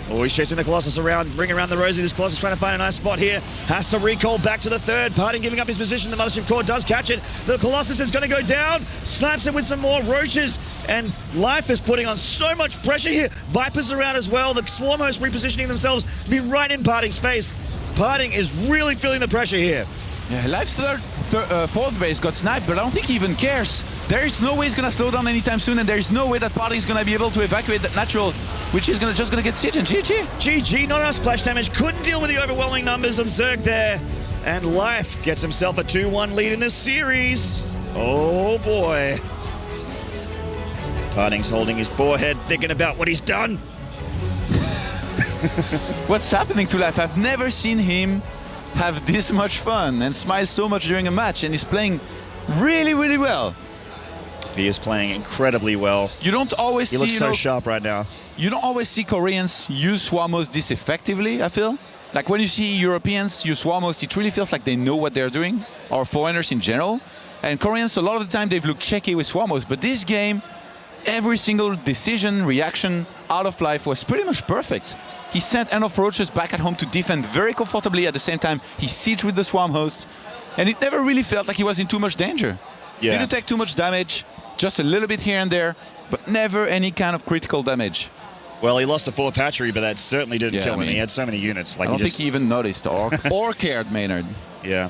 Oh, he's chasing the Colossus around, bring around the Rosie. This Colossus trying to find a nice spot here. Has to recall back to the third. PartinG giving up his position. The Mothership Core does catch it. The Colossus is going to go down. Snipes it with some more Roaches. And Life is putting on so much pressure here. Vipers around as well. The Swarm hosts repositioning themselves to be right in PartinG's face. PartinG is really feeling the pressure here. Yeah, Life's fourth base got sniped, but I don't think he even cares. There is no way he's gonna slow down anytime soon, and there is no way that PartinG is gonna be able to evacuate that natural, which is just gonna get sieged and GG. GG, not enough splash damage. Couldn't deal with the overwhelming numbers of Zerg there. And Life gets himself a 2-1 lead in this series. Oh boy. PartinG's holding his forehead, thinking about what he's done. What's happening to Life? I've never seen him have this much fun and smile so much during a match, and he's playing really, really well. He is playing incredibly well. You don't always see... He looks so sharp right now. You don't always see Koreans use Swarmos this effectively, I feel. Like when you see Europeans use Swarmos, it really feels like they know what they're doing, or foreigners in general. And Koreans, a lot of the time, they've looked shaky with Swarmos, but this game, every single decision, reaction out of Life was pretty much perfect. He sent enough Roaches back at home to defend very comfortably. At the same time, he sieged with the Swarm host, and it never really felt like he was in too much danger. Yeah. Didn't take too much damage, just a little bit here and there, but never any kind of critical damage. Well, he lost a fourth hatchery, but that certainly didn't kill him. He had so many units. Like I don't think he even noticed or cared, Maynard. Yeah.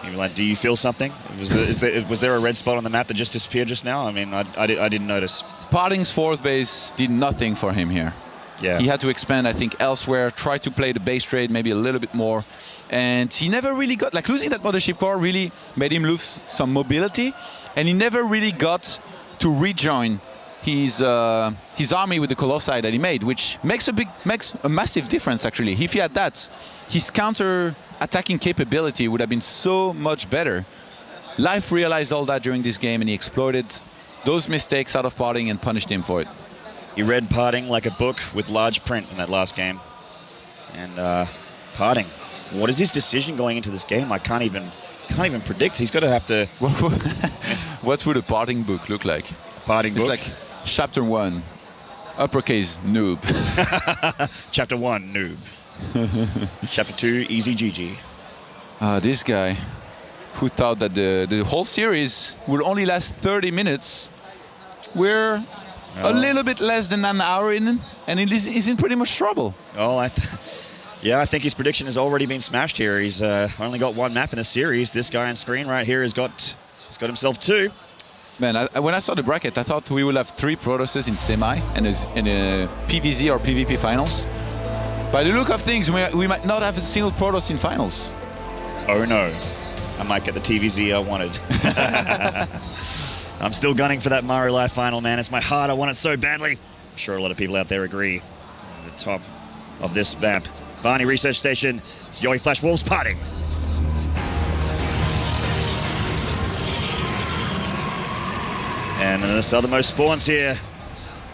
He was like, do you feel something? Was there a red spot on the map that just disappeared just now? I mean, I didn't notice. PartinG's fourth base did nothing for him here. Yeah. He had to expand, I think, elsewhere, try to play the base trade maybe a little bit more. And he never really got, like losing that Mothership Core really made him lose some mobility. And he never really got to rejoin his army with the Colossi that he made, which makes a massive difference actually. If he had that, his counter-attacking capability would have been so much better. Life realized all that during this game and he exploited those mistakes out of PartinG and punished him for it. He read PartinG like a book with large print in that last game. And PartinG, what is his decision going into this game? I can't even predict. He's got to have to... What would a PartinG book look like? PartinG book? It's like chapter 1, uppercase, noob. Chapter 1, noob. Chapter 2, easy GG. This guy who thought that the whole series would only last 30 minutes. We're a little bit less than an hour in, and he's in pretty much trouble. Oh, yeah, I think his prediction has already been smashed here. He's only got one map in the series. This guy on screen right here has got himself 2. Man, when I saw the bracket, I thought we would have 3 Protosses in semi and in a PvZ or PvP finals. By the look of things, we might not have a single Protoss in finals. Oh no, I might get the TVZ I wanted. I'm still gunning for that Mario Life final, man. It's my heart. I want it so badly. I'm sure a lot of people out there agree. At the top of this map, Varney Research Station. It's Yowie Flash Wolves PartinG. And then the southernmost spawns here.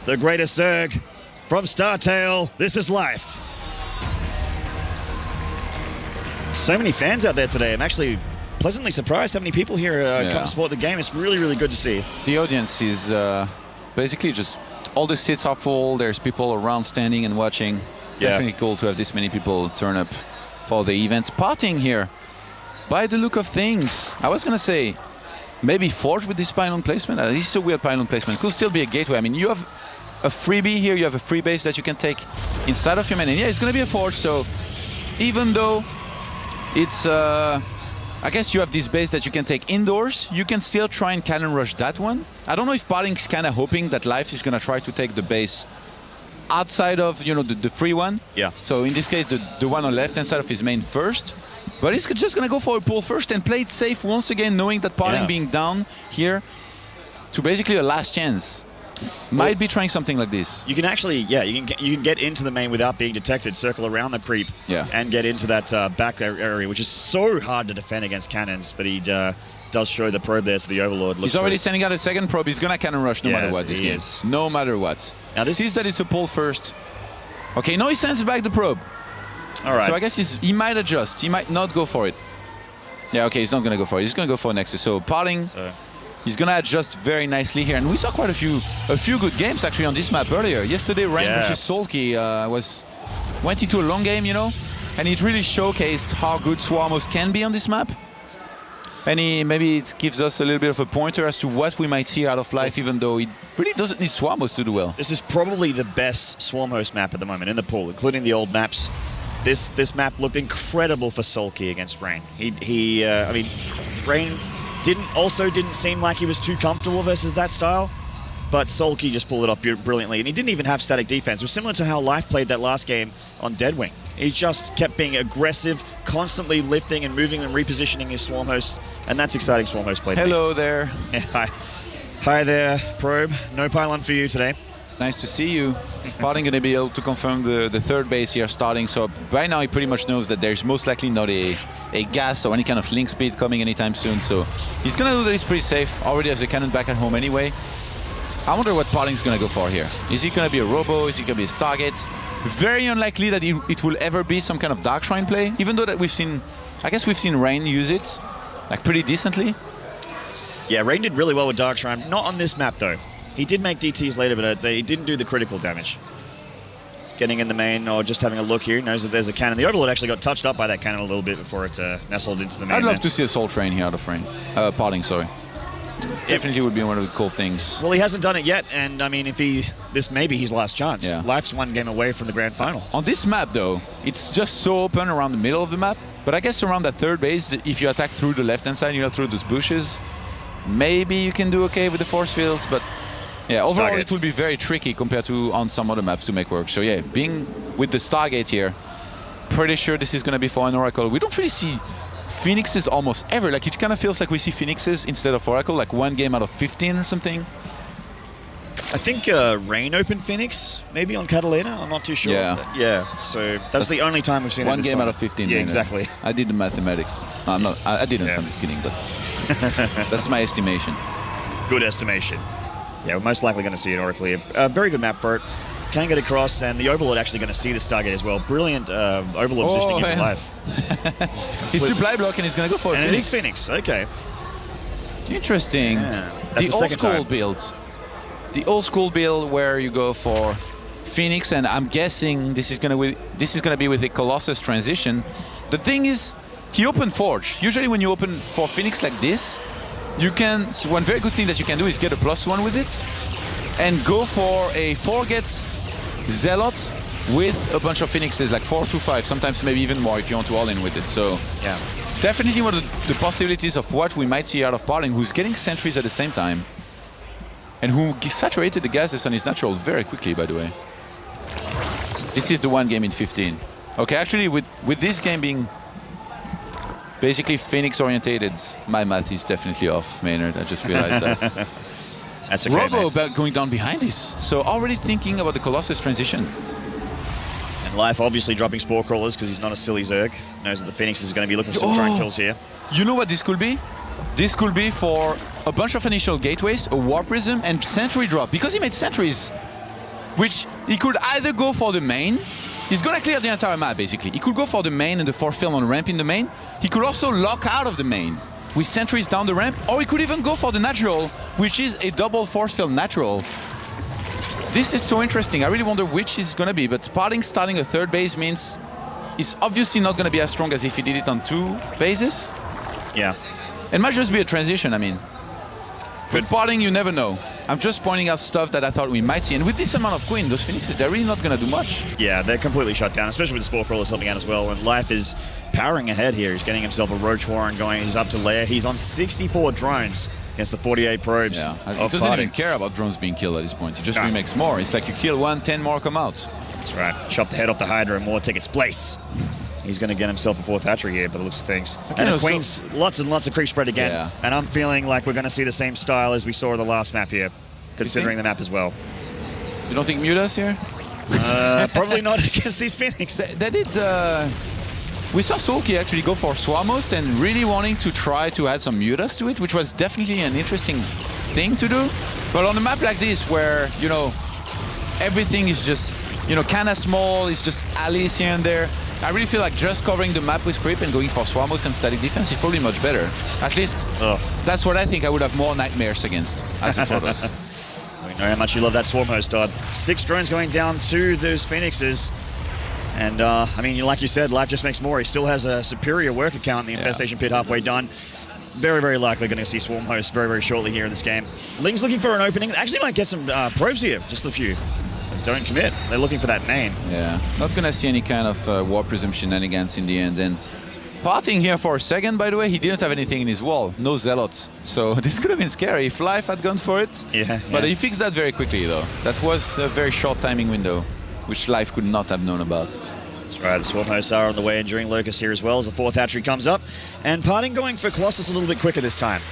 The greatest Zerg from Startail. This is life. So many fans out there today. I'm actually pleasantly surprised how many people here come support the game. It's really, really good to see. The audience is basically just all the seats are full. There's people around standing and watching. Definitely cool to have this many people turn up for the events. PartinG here, by the look of things, I was gonna say maybe Forge with this pylon placement. This is a weird pylon placement. Could still be a gateway. I mean, you have a freebie here. You have a free base that you can take inside of your main. And yeah, it's gonna be a Forge. So even though it's I guess you have this base that you can take indoors, you can still try and cannon rush that one. I don't know if PartinG's kind of hoping that Life is going to try to take the base outside of, you know, the free one. Yeah. So in this case, the one on the left-hand side of his main first. But he's just going to go for a pull first and play it safe once again, knowing that PartinG being down here to basically a last chance. Might be trying something like this. You can actually, you can get into the main without being detected, circle around the creep, and get into that back area, which is so hard to defend against cannons. But he does show the probe there to the Overlord. He's already sending out a second probe. He's gonna cannon rush no matter what this game. No matter what. Now this sees that it's a pull first. Okay, no, he sends back the probe. All right. So I guess he might adjust. He might not go for it. Yeah, okay, he's not gonna go for it. He's gonna go for Nexus. So PartinG. He's gonna adjust very nicely here, and we saw quite a few good games actually on this map earlier. Yesterday, Rain versus Sulky went into a long game, you know, and it really showcased how good Swarmos can be on this map. And maybe it gives us a little bit of a pointer as to what we might see out of Life, even though it really doesn't need Swarmos to do well. This is probably the best Swarmos map at the moment in the pool, including the old maps. This map looked incredible for Sulky against Rain. I mean, Rain didn't seem like he was too comfortable versus that style, but Sulky just pulled it off brilliantly, and he didn't even have static defense. It was similar to how Life played that last game on Deadwing. He just kept being aggressive, constantly lifting and moving and repositioning his Swarm host, and that's exciting Swarm host play. Hello there. Yeah, hi there, Probe. No pylon for you today. It's nice to see you. PartinG going to be able to confirm the third base here starting, so by now he pretty much knows that there's most likely not a gas or any kind of link speed coming anytime soon, so he's gonna do this pretty safe. Already has a cannon back at home anyway. I wonder what PartinG's gonna go for here. Is he gonna be a Robo? Is he gonna be a Stargate? Very unlikely that it will ever be some kind of Dark Shrine play, even though that I guess we've seen Rain use it like pretty decently. Yeah, Rain did really well with Dark Shrine. Not on this map though. He did make DTs later, but he didn't do the critical damage. Getting in the main or just having a look here, he knows that there's a cannon. The Overlord actually got touched up by that cannon a little bit before it nestled into the main. I'd love to see a Soul Train here out of Rain. PartinG, sorry. Definitely would be one of the cool things. Well, he hasn't done it yet, and I mean, this may be his last chance. Yeah. Life's one game away from the grand final. On this map, though, it's just so open around the middle of the map. But I guess around that third base, if you attack through the left-hand side, you know, through those bushes, maybe you can do okay with the force fields, but yeah, overall it will be very tricky compared to on some other maps to make work. So yeah, being with the Stargate here, pretty sure this is going to be for an Oracle. We don't really see Phoenixes almost ever. Like, it kind of feels like we see Phoenixes instead of Oracle, like one game out of 15 or something. I think Rain opened Phoenix, maybe on Catalina. I'm not too sure. Yeah. So that's the only time we've seen one game out of 15. Yeah, exactly. I did the mathematics. No, I'm not. I didn't. I'm just kidding. But that's my estimation. Good estimation. Yeah, we're most likely going to see an Oracle here. Very good map for it. Can get across, and the Overlord actually going to see the Stargate as well. Brilliant Overlord positioning in life. He's supply block, and he's going to go for and Phoenix. And it is Phoenix. Okay. Interesting. Yeah. That's the old school build. The old school build where you go for Phoenix, and I'm guessing this is going to be with a Colossus transition. The thing is, he opened Forge. Usually, when you open for Phoenix like this, you can. One very good thing that you can do is get a +1 with it, and go for a 4-get Zealot with a bunch of Phoenixes, like 4 to 5, sometimes maybe even more if you want to all-in with it. So yeah, definitely one of the possibilities of what we might see out of PartinG, who's getting sentries at the same time, and who saturated the gases on his natural very quickly, by the way. This is the one game in 15. Okay, actually, with this game being basically Phoenix orientated, my math is definitely off, Maynard. I just realized that. That's okay, Robo going down behind this. So already thinking about the Colossus transition. And Life obviously dropping Spore Crawlers because he's not a silly Zerg. Knows that the Phoenix is going to be looking for some drone kills here. You know what this could be? this could be for a bunch of initial gateways, a War Prism, and Sentry drop. Because he made Sentries, which he could either go for the main. He's gonna clear the entire map, basically. He could go for the main and the force field on ramp in the main. He could also lock out of the main with Sentries down the ramp, or he could even go for the natural, which is a double force field natural. This is so interesting. I really wonder which is gonna be, but PartinG starting a third base means he's obviously not gonna be as strong as if he did it on 2 bases. Yeah. It might just be a transition, I mean. With PartinG, you never know. I'm just pointing out stuff that I thought we might see. And with this amount of Queen, those Phoenixes, they're really not going to do much. Yeah, they're completely shut down, especially with the Spore Crawlers helping out as well. And Life is powering ahead here. He's getting himself a Roach Warren going. He's up to lair. He's on 64 drones against the 48 probes. Yeah, he of doesn't PartinG. even care about drones being killed at this point. He just No. remakes more. It's like you kill one, 10 more come out. That's right. Chop the head off the Hydra and more tickets place. He's going to get himself a 4th hatchery here by the looks of things. And the Queen's lots and lots of creep spread again. Yeah. And I'm feeling like we're going to see the same style as we saw in the last map here, considering the map as well. You don't think Muta's here? Probably not against these Phoenix. They did... we saw Sulky actually go for Swarmost and really wanting to try to add some Mutas to it, which was definitely an interesting thing to do. But on a map like this, where, you know, everything is just, you know, kind of small, it's just alleys here and there, I really feel like just covering the map with creep and going for Swarmost and static defense is probably much better. At least, that's what I think I would have more nightmares against as a Protoss. We know how much you love that Swarm host, Todd. 6 drones going down to those Phoenixes. And, I mean, like you said, Life just makes more. He still has a superior work account in the Infestation Pit halfway done. Very, very likely going to see Swarm host very, very shortly here in this game. Ling's looking for an opening. Actually might get some probes here, just a few. Don't commit. They're looking for that main. Yeah, not gonna see any kind of War Prism shenanigans in the end. And PartinG here for a second, by the way, he didn't have anything in his wall, no Zealots. So this could have been scary if Life had gone for it. Yeah. But he fixed that very quickly, though. That was a very short timing window, which Life could not have known about. That's right, the Swarm hosts are on the way and during Locust here as well as the 4th hatchery comes up. And PartinG going for Colossus a little bit quicker this time.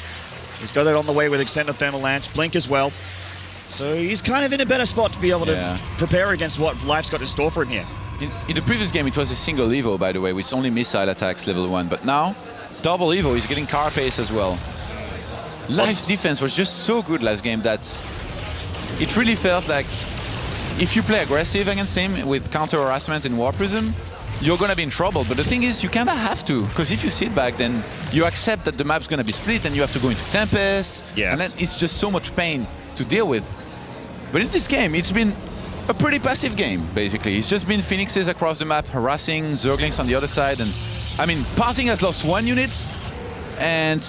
He's got it on the way with Extended Thermal Lance, Blink as well. So he's kind of in a better spot to be able to prepare against what Life's got in store for him here. In the previous game, it was a single Evo, by the way, with only missile attacks level 1. But now, double Evo, he's getting Carapace as well. Life's defense was just so good last game that it really felt like if you play aggressive against him with counter harassment and War Prism, you're gonna be in trouble. But the thing is, you kinda have to, because if you sit back, then you accept that the map's gonna be split and you have to go into Tempest. Yeah. And then it's just so much pain to deal with. But in this game, it's been a pretty passive game, basically. It's just been Phoenixes across the map, harassing Zerglings on the other side. And I mean, PartinG has lost 1 unit, and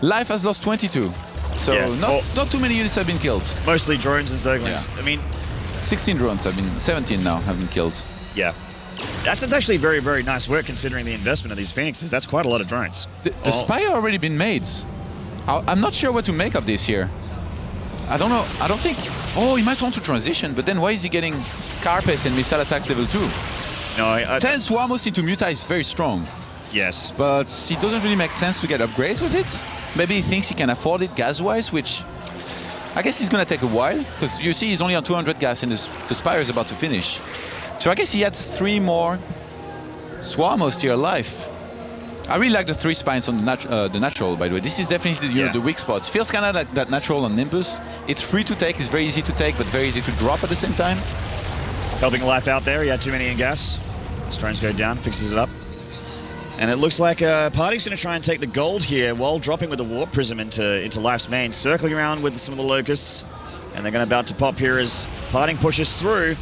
Life has lost 22. So not too many units have been killed. Mostly drones and Zerglings. Yeah. I mean, 16 drones have been, 17 now have been killed. yeah. That's actually very, very nice work considering the investment of these Phoenixes. That's quite a lot of drones. The Spire already been made. I'm not sure what to make of this here. I don't know. I don't think... Oh, he might want to transition, but then why is he getting Carapace and missile attacks level 2? No, 10 Swarmos into Muta is very strong. Yes. But it doesn't really make sense to get upgrades with it. Maybe he thinks he can afford it gas-wise, which I guess it's going to take a while, because you see he's only on 200 gas and the Spire is about to finish. So I guess he adds 3 more Swarmos here alive. I really like the 3 spines on the natural, by the way. This is definitely the weak spot. It feels kind of like that natural on Nimbus. It's free to take, it's very easy to take, but very easy to drop at the same time. Helping Life out there. He had too many in gas. Drones go down, fixes it up. And it looks like PartinG's going to try and take the gold here while dropping with the Warp Prism into Life's main, circling around with some of the Locusts. And they're going to about to pop here as PartinG pushes through.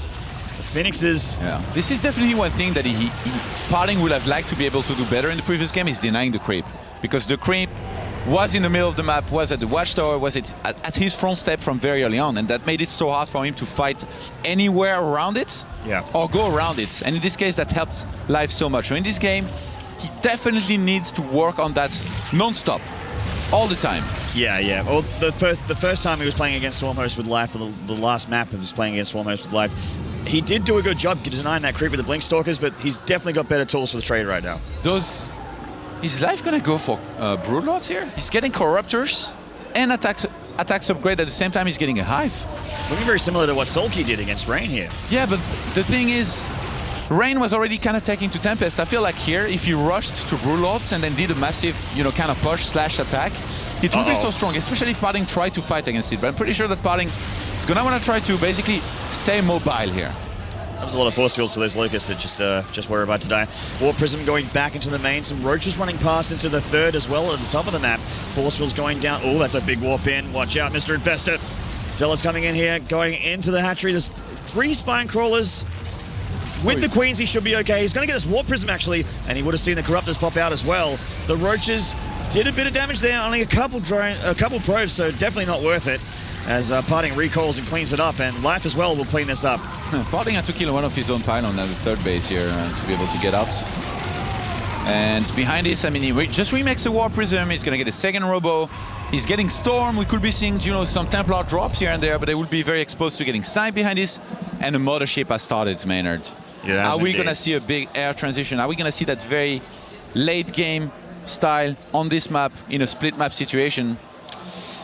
The Phoenixes. Yeah, this is definitely one thing that PartinG would have liked to be able to do better in the previous game, is denying the creep. Because the creep was in the middle of the map, was at the watchtower, was at his front step from very early on, and that made it so hard for him to fight anywhere around it or go around it. And in this case, that helped Life so much. So in this game, he definitely needs to work on that non-stop, all the time. Yeah. Well, the first time he was playing against Swarmhost with Life, for the last map he was playing against Swarmhost with Life, he did do a good job denying that creep with the Blink Stalkers, but he's definitely got better tools for the trade right now. Is Life gonna go for Broodlords here? He's getting Corruptors and attacks upgrade at the same time he's getting a Hive. It's looking very similar to what Sulky did against Rain here. Yeah, but the thing is, Rain was already kind of taking to Tempest. I feel like here, if he rushed to Brewlords and then did a massive, kind of push / attack, it would be so strong, especially if PartinG tried to fight against it. But I'm pretty sure that PartinG is going to want to try to basically stay mobile here. There's a lot of force fields to those Locusts that just worry about today. Warp Prism going back into the main. Some Roaches running past into the third as well at the top of the map. Force fields going down. Oh, that's a big warp in. Watch out, Mr. Infestor. Zealous coming in here, going into the hatchery. There's 3 Spine Crawlers. With the Queens, he should be okay. He's going to get this Warp Prism, actually, and he would have seen the Corruptors pop out as well. The Roaches did a bit of damage there, only a couple probes, so definitely not worth it. As PartinG recalls and cleans it up, and Life as well will clean this up. PartinG had to kill one of his own pylon at the third base here to be able to get out. And behind this, I mean, he just remakes a Warp Prism. He's going to get a second Robo. He's getting Storm. We could be seeing, some Templar drops here and there, but they will be very exposed to getting sniped behind this. And the Mothership has started, Maynard. Yeah, are we going to see a big air transition? Are we going to see that very late game style on this map in a split map situation?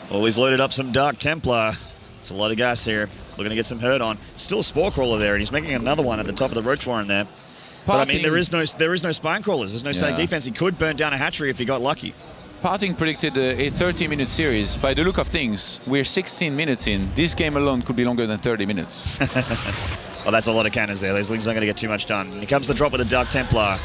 Well, he's loaded up some Dark Templar. It's a lot of gas here. He's looking to get some hurt on. Still a Spore Crawler there, and he's making another one at the top of the Roach Warren there. But I mean, there is no Spine Crawlers. There's no static defense. He could burn down a hatchery if he got lucky. PartinG predicted a 30-minute series. By the look of things, we're 16 minutes in. This game alone could be longer than 30 minutes. Well, that's a lot of cannons there. Those Lings aren't going to get too much done. And here comes the drop with the Dark Templar.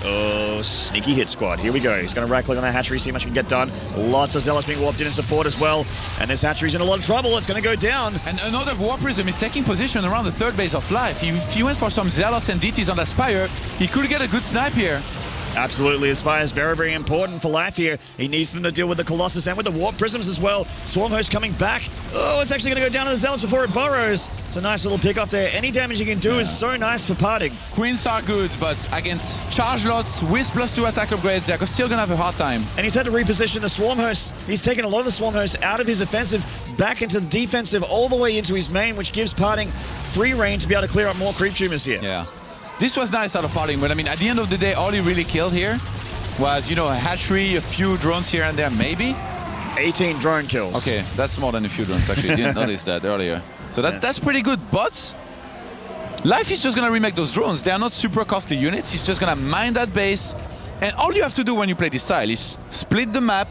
Oh, sneaky hit squad. Here we go. He's going to right-click on that hatchery, see how much he can get done. Lots of Zealots being warped in support as well. And this hatchery's in a lot of trouble. It's going to go down. And another Warp Prism is taking position around the third base of Life. If he went for some Zealots and DTs on that Spire, he could get a good snipe here. Absolutely, the Spire is very, very important for Life here. He needs them to deal with the Colossus and with the Warp Prisms as well. Swarm Host coming back. Oh, it's actually going to go down to the Zealots before it burrows. It's a nice little pick off there. Any damage you can do is so nice for PartinG. Queens are good, but against charge lots with +2 attack upgrades, they're still going to have a hard time. And he's had to reposition the Swarm Host. He's taken a lot of the Swarm Host out of his offensive, back into the defensive, all the way into his main, which gives PartinG free reign to be able to clear up more creep tumors here. Yeah. This was nice out of PartinG, but I mean, at the end of the day, all he really killed here was, a hatchery, a few drones here and there, maybe. 18 drone kills. Okay, that's more than a few drones, actually. Didn't notice that earlier. So that's pretty good, but Life is just going to remake those drones. They are not super costly units. He's just going to mine that base. And all you have to do when you play this style is split the map,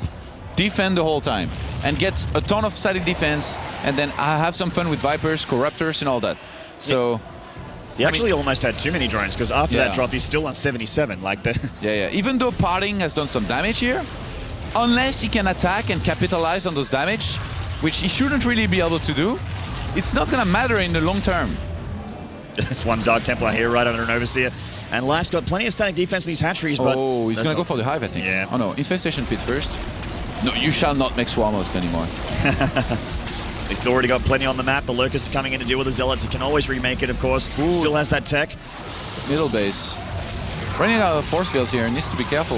defend the whole time, and get a ton of static defense, and then have some fun with Vipers, Corruptors, and all that. So... He actually almost had too many drones, because after that drop, he's still on 77. Like that. Yeah. Even though PartinG has done some damage here, unless he can attack and capitalize on those damage, which he shouldn't really be able to do, it's not going to matter in the long term. There's one Dark Templar here right under an Overseer. And Life's got plenty of static defense in these hatcheries, but... Oh, he's going to go for the Hive, I think. Yeah. Oh no, Infestation Pit first. No, you shall not make Swarm Host anymore. He's already got plenty on the map. The Locusts are coming in to deal with the Zealots. He can always remake it, of course. Ooh. Still has that tech. Middle base. Running out of force fields here, needs to be careful.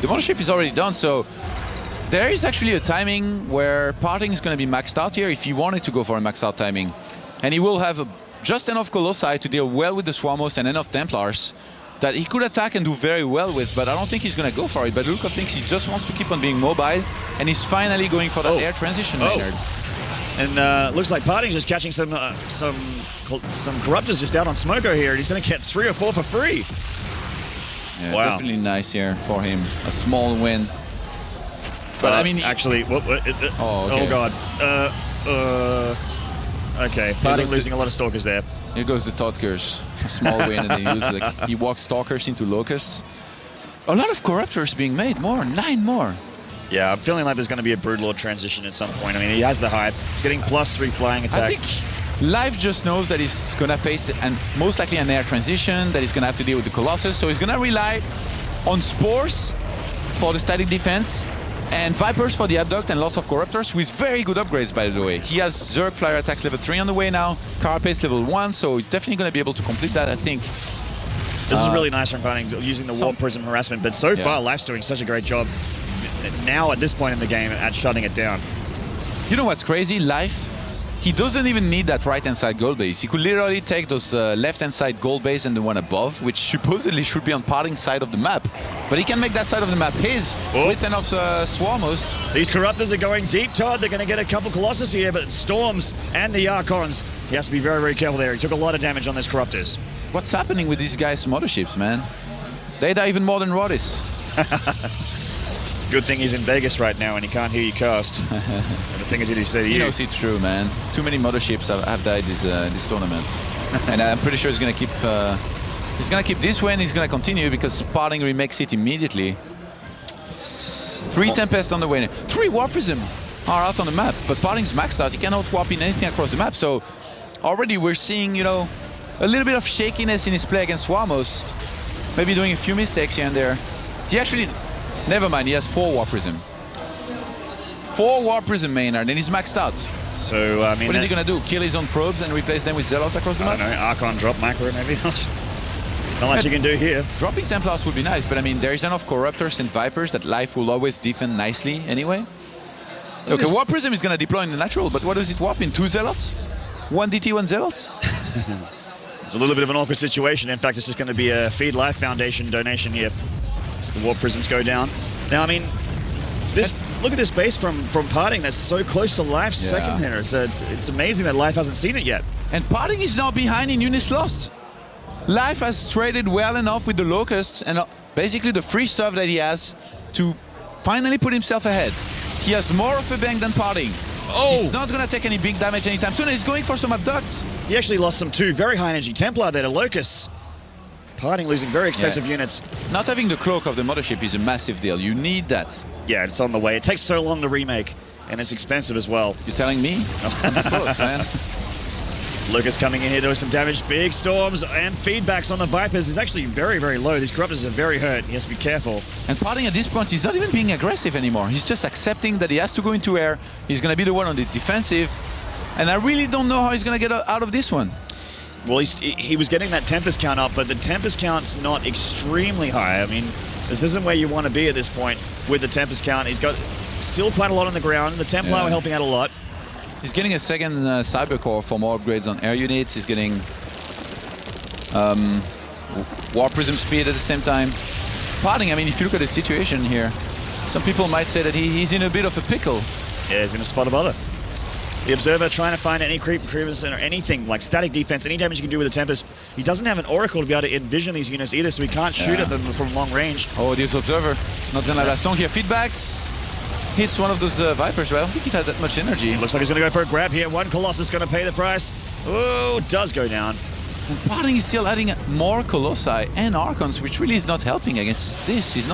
The Mothership is already done, so there is actually a timing where PartinG is going to be maxed out here if he wanted to go for a maxed out timing. And he will have just enough Colossi to deal well with the Swarm Host and enough Templars that he could attack and do very well with, but I don't think he's going to go for it. But look, I think he just wants to keep on being mobile, and he's finally going for that air transition, Maynard. And looks like PartinG's just catching some Corruptors just out on Smoko here, and he's going to get 3 or 4 for free. Yeah, wow. Definitely nice here for him. A small win. But I mean... Actually, oh God. Okay, PartinG losing a lot of Stalkers there. Here goes the Todkers. A small win, and then he walks Stalkers into Locusts. A lot of Corruptors being made. 9 more. Yeah, I'm feeling like there's going to be a Broodlord transition at some point. I mean, he has the hype. He's getting +3 flying attack. I think Life just knows that he's going to face, and most likely an air transition, that he's going to have to deal with the Colossus. So he's going to rely on Spores for the static defense, and Vipers for the Abduct, and lots of Corruptors with very good upgrades, by the way. He has Zerg Flyer Attacks level 3 on the way now, Carapace level 1, so he's definitely going to be able to complete that, I think. This is really nice from PartinG, using the Warp Prism harassment, but so far, Life's doing such a great job now at this point in the game at shutting it down. You know what's crazy? Life, he doesn't even need that right-hand side gold base. He could literally take those left-hand side gold base and the one above, which supposedly should be on PartinG's side of the map. But he can make that side of the map his with enough Swarm Host. These Corruptors are going deep, Todd. They're going to get a couple Colossus here, but Storms and the Archons. He has to be very, very careful there. He took a lot of damage on those Corruptors. what's happening with these guys' motherships, man? They die even more than Rodis. Good thing he's in Vegas right now and he can't hear you cast. And the thing is, did he say to He you? knows it's true, man. Too many motherships have died this tournament. And I'm pretty sure he's gonna keep this way, and he's gonna continue because PartinG remakes it immediately. 3 Tempest on the way. 3 Warp Prism are out on the map, but PartinG's maxed out. He cannot warp in anything across the map. So already we're seeing, you know, a little bit of shakiness in his play against Swamos. Maybe doing a few mistakes here and there. He actually, never mind, he has 4 Warp Prism. 4 Warp Prism Maynard, and he's maxed out. So, I mean... What is he gonna do? Kill his own probes and replace them with Zealots across the I map? don't know, Archon drop macro maybe? Not much you can do here. Dropping Templars would be nice, but I mean, there is enough Corruptors and Vipers that life will always defend nicely anyway. Okay, Warp Prism is gonna deploy in the natural, but what does it warp in? 2 Zealots? 1 DT, 1 Zealot? It's a little bit of an awkward situation. In fact, it's just going to be a Feed Life Foundation donation here. The Warp Prisms go down. Now, I mean, look at this base from PartinG that's so close to Life's second hitter. It's amazing that Life hasn't seen it yet. And PartinG is now behind in units lost. Life has traded well enough with the Locusts and basically the free stuff that he has to finally put himself ahead. He has more of a bank than PartinG. Oh! He's not going to take any big damage anytime soon. He's going for some abducts. He actually lost some 2 very high energy Templar there to Locusts. PartinG losing very expensive units. Not having the cloak of the mothership is a massive deal. You need that. Yeah, it's on the way. It takes so long to remake, and it's expensive as well. You're telling me? Of course, man. Lucas coming in here doing some damage. Big storms and feedbacks on the Vipers is actually very, very low. These Corruptors are very hurt. He has to be careful. And PartinG at this point, he's not even being aggressive anymore. He's just accepting that he has to go into air. He's going to be the one on the defensive. And I really don't know how he's going to get out of this one. Well, he was getting that Tempest count up, but the Tempest count's not extremely high. I mean, this isn't where you want to be at this point with the Tempest count. He's got still quite a lot on the ground. The Templar are helping out a lot. He's getting a second Cybercore for more upgrades on air units. He's getting Warp Prism speed at the same time. PartinG, I mean, if you look at the situation here, some people might say that he's in a bit of a pickle. Yeah, he's in a spot of bother. The Observer trying to find any creepers or anything, like static defense, any damage you can do with the Tempest. He doesn't have an Oracle to be able to envision these units either, so he can't shoot at them from long range. Oh, this Observer, not gonna last long here. Feedbacks, hits one of those Vipers. Well, I don't think he had that much energy. Looks like he's going to go for a grab here. One Colossus going to pay the price. Oh, does go down. And PartinG is still adding more Colossi and Archons, which really is not helping against this. He's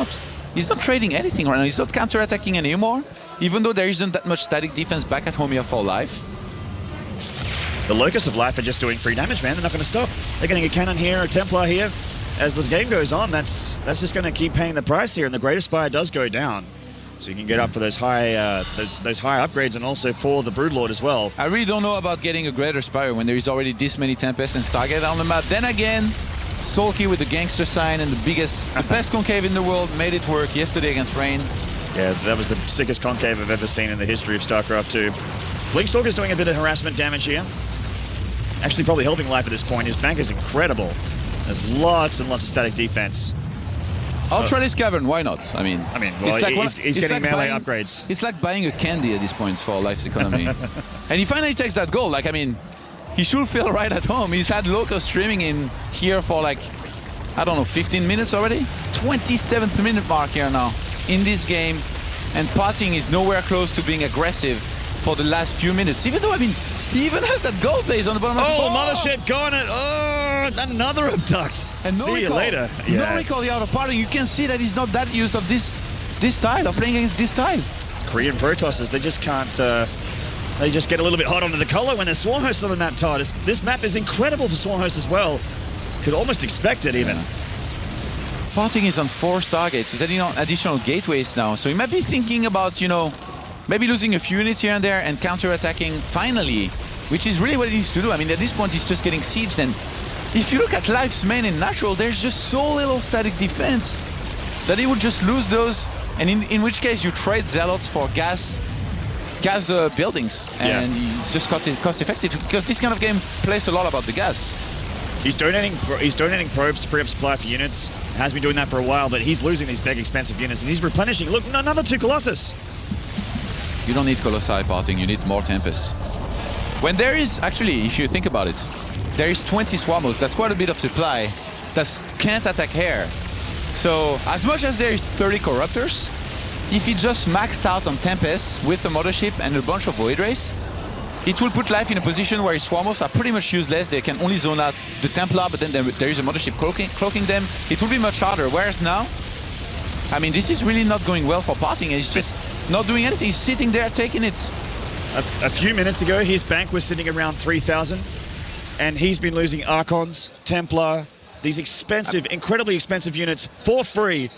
not trading anything right now. He's not counter-attacking anymore, even though there isn't that much static defense back at home here for Life. The Locusts of Life are just doing free damage, man. They're not going to stop. They're getting a Cannon here, a Templar here. As the game goes on, that's just going to keep paying the price here, and the Greater Spire does go down. So you can get up for those high those high upgrades, and also for the Broodlord as well. I really don't know about getting a Greater Spire when there is already this many Tempests and Stargate on the map. Then again, Sulky with the gangster sign and the best concave in the world made it work yesterday against Rain. Yeah, that was the sickest concave I've ever seen in the history of StarCraft 2. Blinkstalker's doing a bit of harassment damage here. Actually probably helping Life at this point. His bank is incredible. There's lots and lots of static defense. Ultralis Cavern, why not? I mean, well, he's getting melee upgrades. It's like buying a candy at this point for Life's economy. And he finally takes that goal. Like, I mean, he should feel right at home. He's had Locust streaming in here for like, I don't know, 15 minutes already? 27th minute mark here now in this game. And PartinG is nowhere close to being aggressive for the last few minutes. Even though, I mean, he even has that gold base on the bottom of the ball. Mothership gone it. Oh, another abduct. And no See you recall. later. No recall out of PartinG. You can see that he's not that used of this style, of playing against this style. Korean Protosses, they just can't, they just get a little bit hot under the collar when there's Swarm Hosts on the map, Todd. This map is incredible for Swarm Hosts as well. Could almost expect it even. PartinG is on 4 Stargates. He's adding on additional gateways now. So he might be thinking about, you know, maybe losing a few units here and there and counter-attacking finally, which is really what he needs to do. I mean, at this point, he's just getting sieged. And if you look at Life's main in natural, there's just so little static defense that he would just lose those. And in which case, you trade Zealots for gas buildings. And it's just cost effective because this kind of game plays a lot about the gas. He's donating probes to free up supply for units. Has been doing that for a while, but he's losing these big expensive units and he's replenishing. Look, another 2 Colossus. You don't need Colossi, PartinG, you need more Tempests. When there is, actually, if you think about it, there is 20 Swamos. That's quite a bit of supply that can't attack air. So as much as there is 30 Corruptors, if he just maxed out on Tempest with a Mothership and a bunch of Void Rays, it will put Life in a position where his Swamos are pretty much useless. They can only zone out the Templar, but then there is a Mothership cloaking them. It will be much harder. Whereas now, I mean, this is really not going well for PartinG. He's just not doing anything. He's sitting there taking it. A few minutes ago, his bank was sitting around 3,000, and he's been losing Archons, Templar, these expensive, incredibly expensive units for free.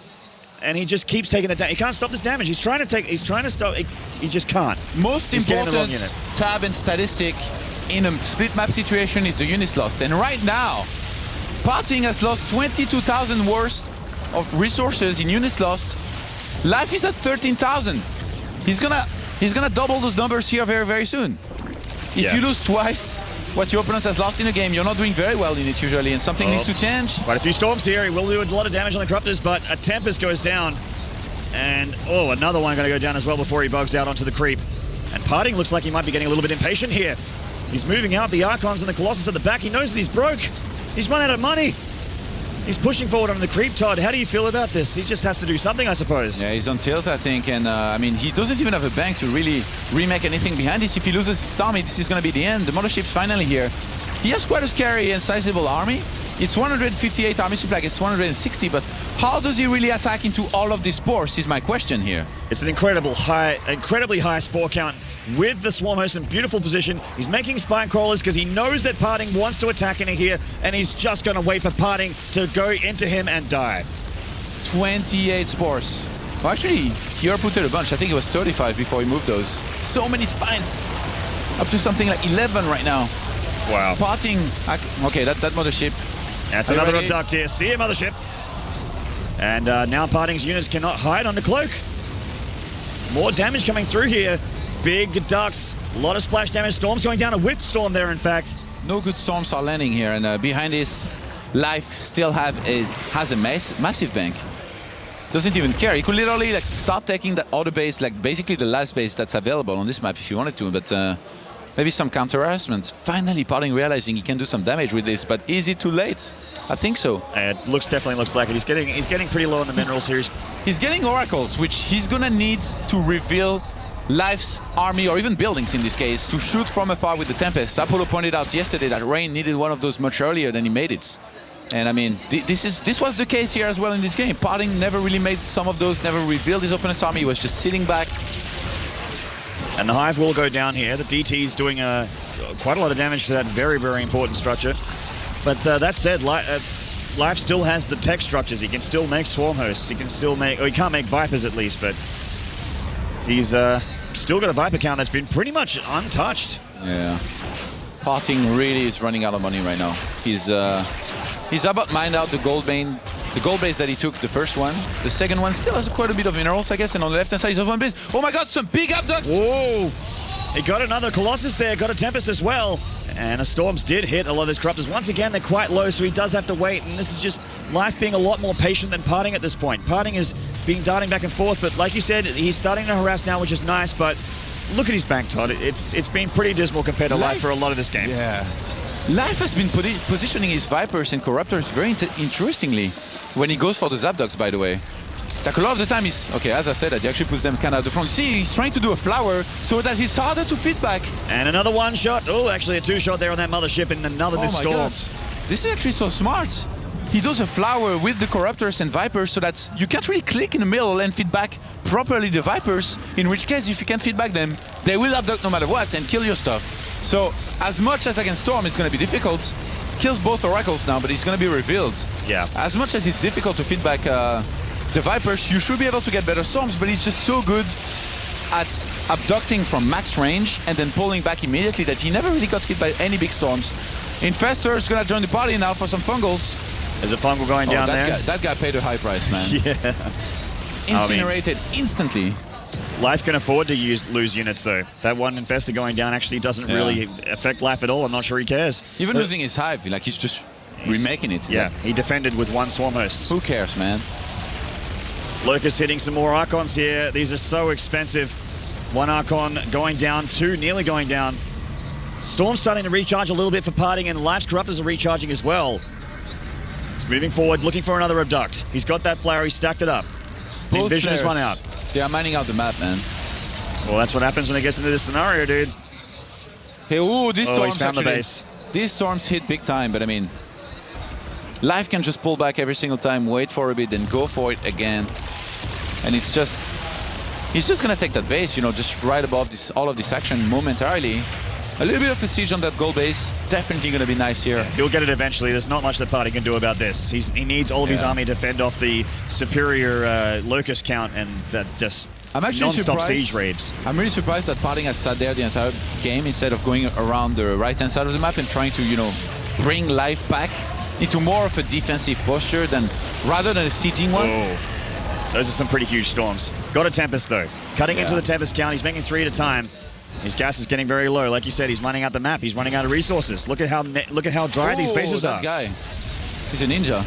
And he just keeps taking the damage. He can't stop this damage. He's trying to stop. He just can't. Most He's important tab and statistic in a split map situation is the units lost. And right now, PartinG has lost 22,000 worth of resources in units lost. Life is at 13,000. He's gonna double those numbers here very, very soon. If you lose twice what your opponent has lost in a game, you're not doing very well in it usually, and something needs to change. Quite a few storms here. He will do a lot of damage on the Corruptors, but a Tempest goes down. And, another one going to go down as well before he bugs out onto the creep. And PartinG looks like he might be getting a little bit impatient here. He's moving out the Archons and the Colossus at the back. He knows that he's broke. He's run out of money. He's pushing forward on the creep, Todd. How do you feel about this? He just has to do something, I suppose. Yeah, he's on tilt, I think, and I mean, he doesn't even have a bank to really remake anything behind this. If he loses his army, this is going to be the end. The Mothership's finally here. He has quite a scary and sizable army. It's 158 army supply, it's 160, but how does he really attack into all of these spores is my question here. It's an incredibly high spore count with the Swarm Host in beautiful position. He's making Spine Crawlers because he knows that PartinG wants to attack in here, and he's just going to wait for PartinG to go into him and die. 28 spores. Well, actually, he outputted a bunch. I think it was 35 before he moved those. So many spines. Up to something like 11 right now. Wow. PartinG. Okay, that Mothership. That's another abduct here. See a Mothership. And now PartinG's units cannot hide under Cloak. More damage coming through here. Big ducks, a lot of splash damage. Storm's going down, a Whipped Storm there, in fact. No good storms are landing here, and behind this, Life still has a massive bank. Doesn't even care. He could literally like start taking that other base, like basically the last base that's available on this map if he wanted to, but maybe some counter harassment. Finally, PartinG realizing he can do some damage with this, but is it too late? I think so. It definitely looks like it. He's getting pretty low on the minerals here. He's getting oracles, which he's gonna need to reveal Life's army, or even buildings in this case, to shoot from afar with the Tempest. Apollo pointed out yesterday that Rain needed one of those much earlier than he made it. And I mean, this was the case here as well in this game. PartinG never really made some of those, never revealed his opponent's army. He was just sitting back. And the Hive will go down here. The DT's doing quite a lot of damage to that very, very important structure. But that said, Life still has the tech structures. He can still make Swarm Hosts. He can still make, he can't make Vipers at least, but he's still got a Viper count that's been pretty much untouched. Yeah. PartinG really is running out of money right now. He's about mined out the gold base that he took, the first one. The second one still has quite a bit of minerals, I guess, and on the left-hand side he's one base. Oh my god, some big abducts! Whoa! He got another Colossus there, got a Tempest as well. And the Storms did hit a lot of those Corruptors. Once again, they're quite low, so he does have to wait. And this is just Life being a lot more patient than PartinG at this point. PartinG is being darting back and forth, but like you said, he's starting to harass now, which is nice, but look at his bank, Todd. It's been pretty dismal compared to Life for a lot of this game. Yeah. Life has been positioning his Vipers and Corruptors very interestingly when he goes for the Zapdogs, by the way. Like a lot of the time he's, okay, as I said, he actually puts them kind of at the front. See, he's trying to do a flower so that he's harder to feed back. And another one shot. Oh, actually a two shot there on that Mothership and another new Storm. God. This is actually so smart. He does a flower with the Corruptors and Vipers so that you can't really click in the middle and feed back properly the Vipers, in which case if you can feed back them, they will abduct no matter what and kill your stuff. So as much as against Storm, it's going to be difficult. Kills both Oracles now, but it's going to be revealed. Yeah. As much as it's difficult to feed back the Vipers, you should be able to get better Storms, but he's just so good at abducting from max range and then pulling back immediately that he never really got hit by any big storms. Infestor is going to join the party now for some fungals. There's a fungal going down there. That guy paid a high price, man. Yeah. Incinerated instantly. Life can afford to lose units, though. That one Infestor going down actually doesn't really affect Life at all. I'm not sure he cares. Even losing his Hive, like he's just remaking it. Yeah, he defended with one Swarm Host. Who cares, man? Lucas hitting some more Archons here. These are so expensive. One Archon going down, two nearly going down. Storm's starting to recharge a little bit for PartinG, and Life's Corruptors are recharging as well. He's moving forward, looking for another abduct. He's got that flower, he stacked it up. The Envision has run out. They are mining out the map, man. Well, that's what happens when it gets into this scenario, dude. Hey, ooh, these storms he's found the base. These storms hit big time, but I mean, Life can just pull back every single time, wait for a bit, then go for it again. And it's just, he's just gonna take that base, you know, just right above this, all of this action momentarily. A little bit of a siege on that gold base, definitely gonna be nice here. He'll get it eventually. There's not much that PartinG can do about this. He needs all of his army to fend off the superior locust count and that just non-stop siege raids. I'm really surprised that PartinG has sat there the entire game instead of going around the right-hand side of the map and trying to, you know, bring Life back into more of a defensive posture rather than a sieging one. Oh, those are some pretty huge storms. Got a Tempest though. Cutting into the Tempest count. He's making 3 at a time. His gas is getting very low. Like you said, he's running out the map. He's running out of resources. Look at how dry these bases are. That guy. He's a ninja.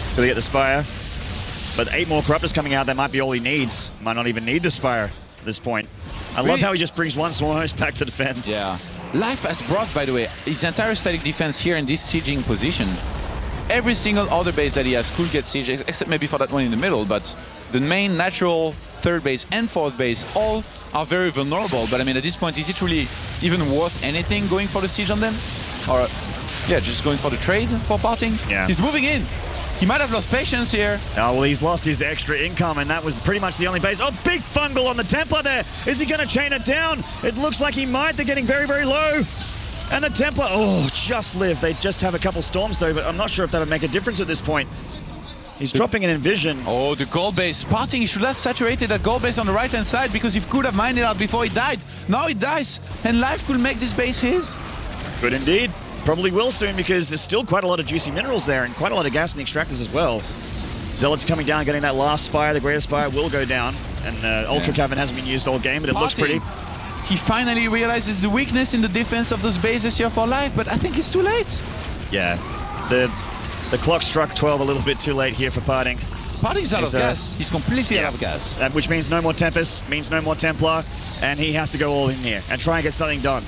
So they get the Spire. But 8 more Corruptors coming out. That might be all he needs. Might not even need the Spire at this point. I love how he just brings one Swarm Host back to defend. Yeah. Life has brought, by the way, his entire static defense here in this sieging position. Every single other base that he has could get siege, except maybe for that one in the middle, but the main natural third base and fourth base all are very vulnerable. But I mean, at this point, is it really even worth anything going for the siege on them? Or, yeah, just going for the trade for PartinG? Yeah. He's moving in. He might have lost patience here. Oh, well, he's lost his extra income, and that was pretty much the only base. Oh, big fungal on the Templar there. Is he going to chain it down? It looks like he might. They're getting very, very low. And the Templar, oh, just live. They just have a couple storms, though, but I'm not sure if that would make a difference at this point. He's dropping an Envision. Oh, the gold base. PartinG should have saturated that gold base on the right-hand side because he could have mined it out before he died. Now he dies, and Life could make this base his. Good indeed. Probably will soon because there's still quite a lot of juicy minerals there and quite a lot of gas in the extractors as well. Zealots coming down, getting that last Spire. The Greater Spire will go down. And Ultra Cavern hasn't been used all game, but it looks pretty. He finally realizes the weakness in the defense of those bases here for Life, but I think it's too late. Yeah. The clock struck 12 a little bit too late here for PartinG. PartinG's out of gas. He's completely out of gas. Which means no more Tempest, means no more Templar, and he has to go all in here and try and get something done.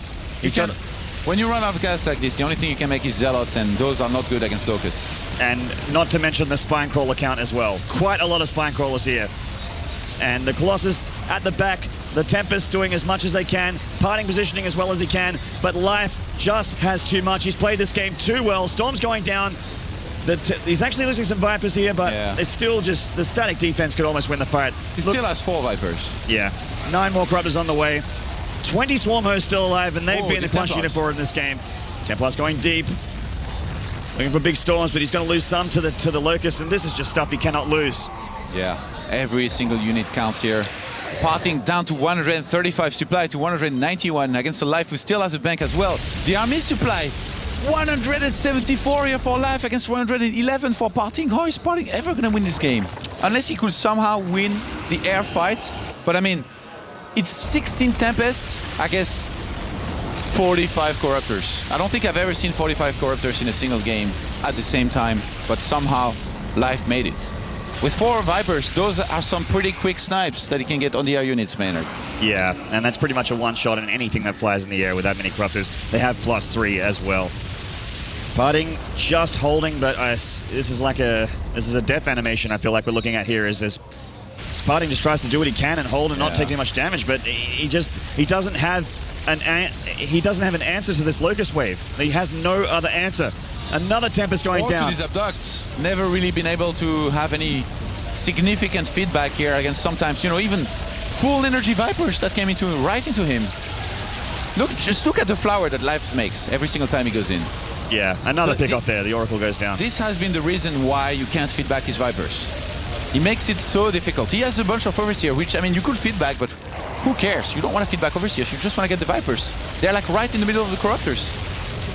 When you run out of gas like this, the only thing you can make is Zealots, and those are not good against Locusts. And not to mention the Spine Crawler count as well. Quite a lot of Spine Crawlers here. And the Colossus at the back, the Tempest doing as much as they can, PartinG positioning as well as he can, but Life just has too much. He's played this game too well. Storm's going down. He's actually losing some Vipers here, but it's still just the static defense could almost win the fight. He still has 4 Vipers. Yeah. 9 more Corruptors on the way. 20 Swarm Hosts still alive, and they've been the clutch unit for in this game. Templar's going deep. Looking for big storms, but he's going to lose some to the Locust, and this is just stuff he cannot lose. Yeah, every single unit counts here. PartinG down to 135 supply to 191 against the Life, who still has a bank as well. The army supply, 174 here for Life against 111 for PartinG. How is PartinG ever going to win this game? Unless he could somehow win the air fights. But I mean, it's 16 Tempests, I guess 45 Corruptors. I don't think I've ever seen 45 Corruptors in a single game at the same time, but somehow Life made it. With 4 Vipers, those are some pretty quick snipes that he can get on the air units, Maynard. Yeah, and that's pretty much a one-shot in anything that flies in the air with that many Corruptors. They have +3 as well. PartinG just holding, but this is a death animation I feel like we're looking at here. PartinG just tries to do what he can and hold and not take too much damage, but he doesn't have an answer to this Locust wave. He has no other answer. Another Tempest going down. To these abducts. Never really been able to have any significant feedback here against sometimes, you know, even full energy Vipers that came right into him. Just look at the flower that Life makes every single time he goes in. Yeah, another pick up there. The Oracle goes down. This has been the reason why you can't feed back his Vipers. He makes it so difficult. He has a bunch of Overseer, which, I mean, you could feed back, but who cares? You don't want to feed back Overseers. You just want to get the Vipers. They're like right in the middle of the Corruptors.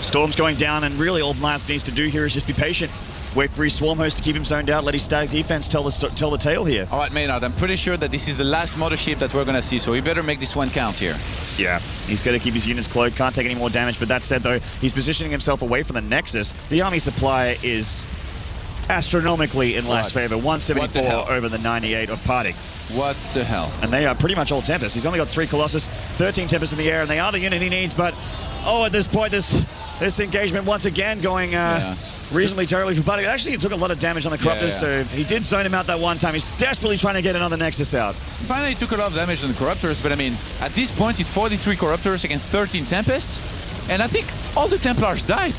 Storm's going down, and really all Life needs to do here is just be patient. Wait for his Swarm Host to keep him zoned out, let his static defense tell the tale here. All right, Maynard, I'm pretty sure that this is the last Mothership that we're going to see, so we better make this one count here. Yeah, he's got to keep his units cloaked, can't take any more damage, but that said, though, he's positioning himself away from the Nexus. The army supply is astronomically in Life's What? favor. What the 174 hell? over the 98 of PartinG. What the hell? And they are pretty much all Tempest. He's only got 3 Colossus, 13 Tempest in the air, and they are the unit he needs. But, at this point, this engagement once again going reasonably terribly for PartinG. Actually, he took a lot of damage on the Corruptors, so he did zone him out that one time. He's desperately trying to get another Nexus out. Finally, he took a lot of damage on the Corruptors, but I mean, at this point, it's 43 Corruptors against 13 Tempest, and I think all the Templars died.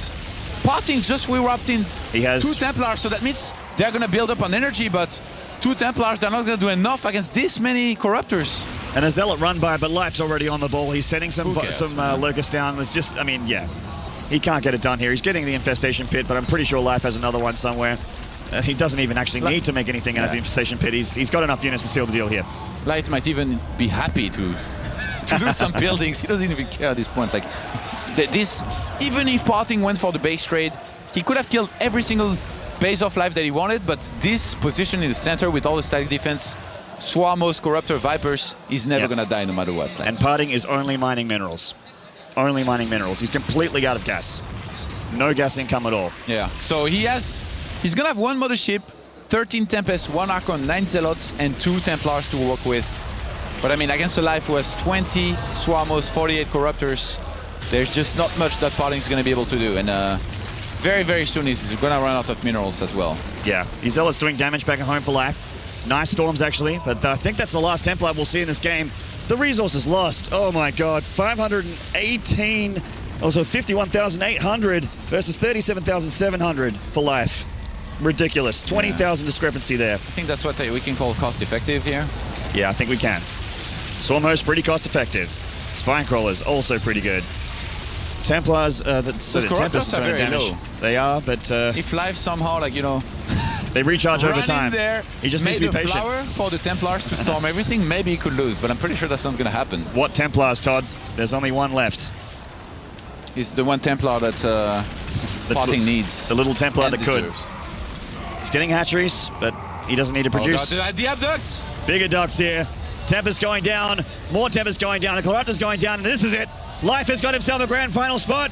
PartinG just erupting He has 2 Templars, so that means they're going to build up on energy, but 2 Templars, they're not going to do enough against this many Corruptors. and a Zealot run by, but Life's already on the ball. He's setting some Who cares, man? Locust down. There's just, I mean, yeah. He can't get it done here. He's getting the Infestation Pit, but I'm pretty sure Life has another one somewhere. He doesn't even actually need to make anything out of the Infestation Pit. He's got enough units to seal the deal here. Light might even be happy to do some buildings. He doesn't even care at this point. Like this, even if PartinG went for the base trade, he could have killed every single base of Life that he wanted, but this position in the center with all the static defense, Swarmos, Corruptor, Vipers, he's never gonna die no matter what. Like, And PartinG is only mining minerals. Only mining minerals. He's completely out of gas. No gas income at all. yeah, so he's gonna have 1 mothership, 13 Tempest, 1 Archon, 9 Zealots, and 2 Templars to work with. But I mean, against a Life who has 20 Swarmos, 48 Corruptors, there's just not much that PartinG's gonna be able to do. And very, very soon he's gonna run out of minerals as well. Yeah, these Zealots doing damage back at home for Life. Nice storms, actually, but I think that's the last Templar we'll see in this game. The resource is lost. Oh my god, 518, also 51,800 versus 37,700 for Life. Ridiculous. 20,000 discrepancy there. I think that's what we can call cost effective here. Yeah, I think we can. Swarmhost, pretty cost effective. Spinecrawlers, also pretty good. Templars, Those Tempest Corruptors are doing very damage. low. They are, but If Life somehow, like, you know, they recharge over run time. in there, He just needs made to be a patient. flower for the Templars to storm everything, maybe he could lose, but I'm pretty sure that's not gonna happen. What Templars, Todd? There's only one left. It's the one Templar that PartinG needs. The little Templar and that could. deserves. He's getting hatcheries, but he doesn't need to produce. Oh, God, the abducts! Bigger ducks here. Tempest going down. More Tempest going down. The Corruptor's going down, and this is it. Life has got himself a grand final spot.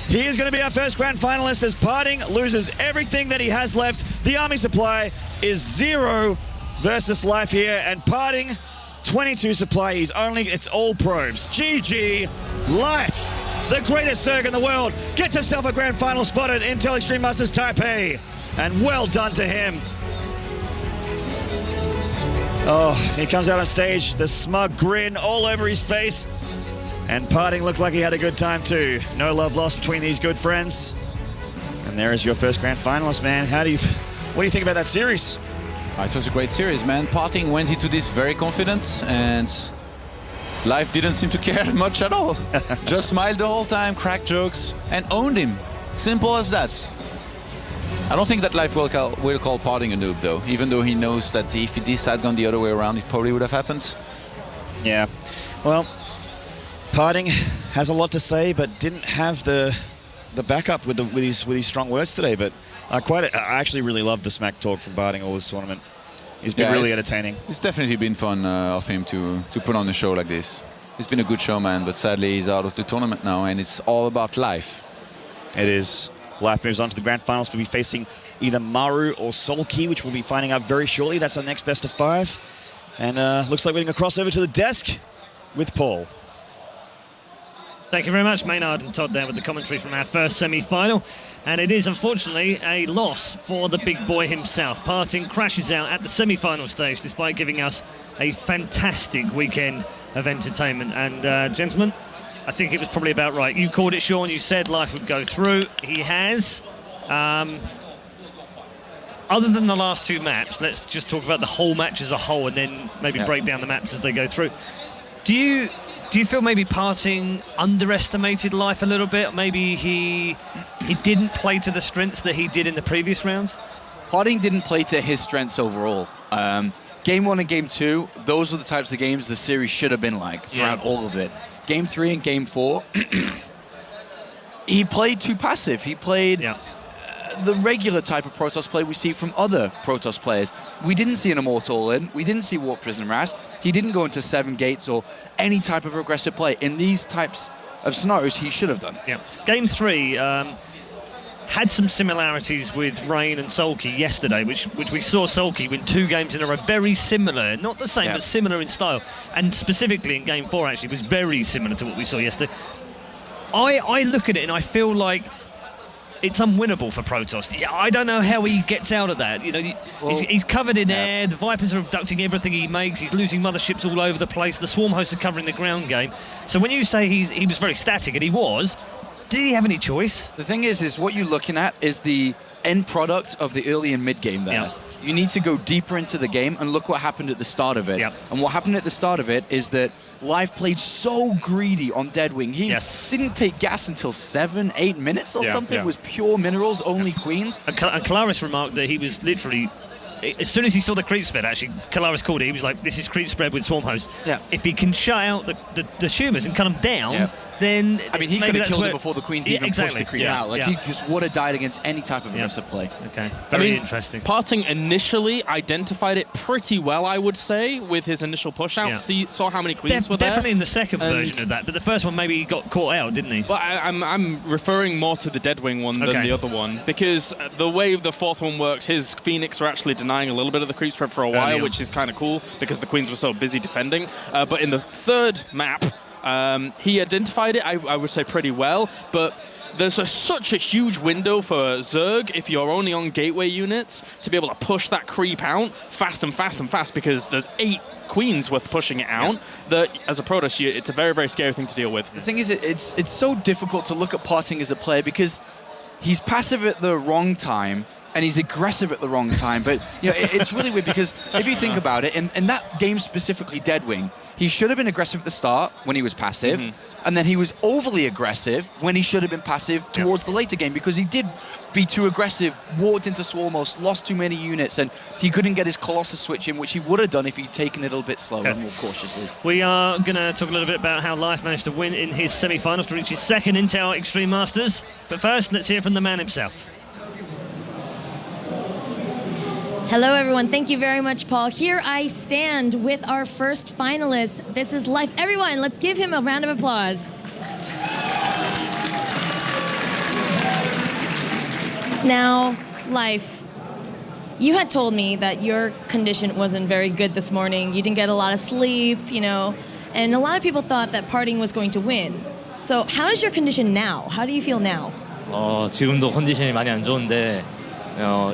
He is going to be our first grand finalist as PartinG loses everything that he has left. The army supply is 0 versus Life here, and PartinG 22 supply. It's all probes. GG Life, the greatest Zerg in the world, gets himself a grand final spot at Intel Extreme Masters Taipei, and well done to him. Oh, he comes out on stage, the smug grin all over his face. And PartinG looked like he had a good time too. No love lost between these good friends. And there is your first grand finalist, man. What do you think about that series? It was a great series, man. PartinG went into this very confident, and Life didn't seem to care much at all. Just smiled the whole time, cracked jokes, and owned him. Simple as that. I don't think that Life will call PartinG a noob, though, even though he knows that if this had gone the other way around, it probably would have happened. Yeah, well, PartinG has a lot to say, but didn't have the backup with his strong words today. But I actually really loved the smack talk from PartinG all this tournament. He's been really entertaining. It's definitely been fun of him to put on a show like this. It's been a good show, man, but sadly he's out of the tournament now, and it's all about Life. It is. Life moves on to the grand finals. We'll be facing either Maru or Solki, which we'll be finding out very shortly. That's our next best of 5. And looks like we're going to cross over to the desk with Paul. Thank you very much, Maynard and Todd there with the commentary from our first semi-final. And it is, unfortunately, a loss for the big boy himself. PartinG crashes out at the semi-final stage despite giving us a fantastic weekend of entertainment. And, gentlemen, I think it was probably about right. You called it, Sean. You said Life would go through. He has. Other than the last 2 maps, let's just talk about the whole match as a whole and then maybe break down the maps as they go through. Do you feel maybe PartinG underestimated Life a little bit? Maybe he didn't play to the strengths that he did in the previous rounds? PartinG didn't play to his strengths overall. Game 1 and Game 2, those are the types of games the series should have been like throughout all of it. Game 3 and Game 4, he played too passive. He played the regular type of Protoss play we see from other Protoss players. We didn't see an Immortal in, we didn't see Warp Prison Ras, he didn't go into 7 gates or any type of aggressive play. In these types of scenarios, he should have done. Yeah. Game 3, had some similarities with Rain and Sulky yesterday, which we saw Sulky win 2 games in a row, very similar, not the same, but similar in style, and specifically in Game 4 actually was very similar to what we saw yesterday. I look at it and I feel like it's unwinnable for Protoss. Yeah, I don't know how he gets out of that. You know, he's covered in air. The Vipers are abducting everything he makes. He's losing motherships all over the place. The Swarm hosts are covering the ground game. So when you say he was very static, and he was, did he have any choice? The thing is what you're looking at is the end product of the early and mid game there. Yeah. You need to go deeper into the game and look what happened at the start of it. Yep. And what happened at the start of it is that Live played so greedy on Deadwing. He didn't take gas until 7-8 minutes or something. It was pure minerals, only queens. And Kalaris remarked that he was literally, as soon as he saw the creep spread, actually, Kalaris called it, he was like, this is creep spread with Swarm hosts. Yeah. If he can shut out the Shumers and cut them down, then I mean, he could have killed him before the queens even pushed the creep out. Like, he just would have died against any type of aggressive play. Okay, very interesting. PartinG initially identified it pretty well, I would say, with his initial push out. Saw how many queens were there. Definitely in the second version of that, but the first one maybe he got caught out, didn't he? But I'm referring more to the Deadwing one than the other one, because the way the fourth one worked, his Phoenix are actually denying a little bit of the creep spread for a while, which is kind of cool because the queens were so busy defending. But in the third map, he identified it, I would say, pretty well, but there's such a huge window for Zerg, if you're only on gateway units, to be able to push that creep out fast and fast and fast, because there's 8 queens worth pushing it out, that as a Protoss, it's a very, very scary thing to deal with. The thing is, it's so difficult to look at PartinG as a player because he's passive at the wrong time, and he's aggressive at the wrong time. But you know, it's really weird because if you think about it, in that game specifically, Deadwing, he should have been aggressive at the start when he was passive, and then he was overly aggressive when he should have been passive towards the later game, because he did be too aggressive, walked into Swarmos, lost too many units, and he couldn't get his Colossus switch in, which he would have done if he'd taken it a little bit slower and more cautiously. We are going to talk a little bit about how Life managed to win in his semi-finals to reach his second Intel Extreme Masters. But first, let's hear from the man himself. Hello, everyone. Thank you very much, Paul. Here I stand with our first finalist. This is Life. Everyone, let's give him a round of applause. Now, Life, you had told me that your condition wasn't very good this morning. You didn't get a lot of sleep, you know, and a lot of people thought that PartinG was going to win. So how is your condition now? How do you feel now? 지금도 컨디션이 많이 안 좋은데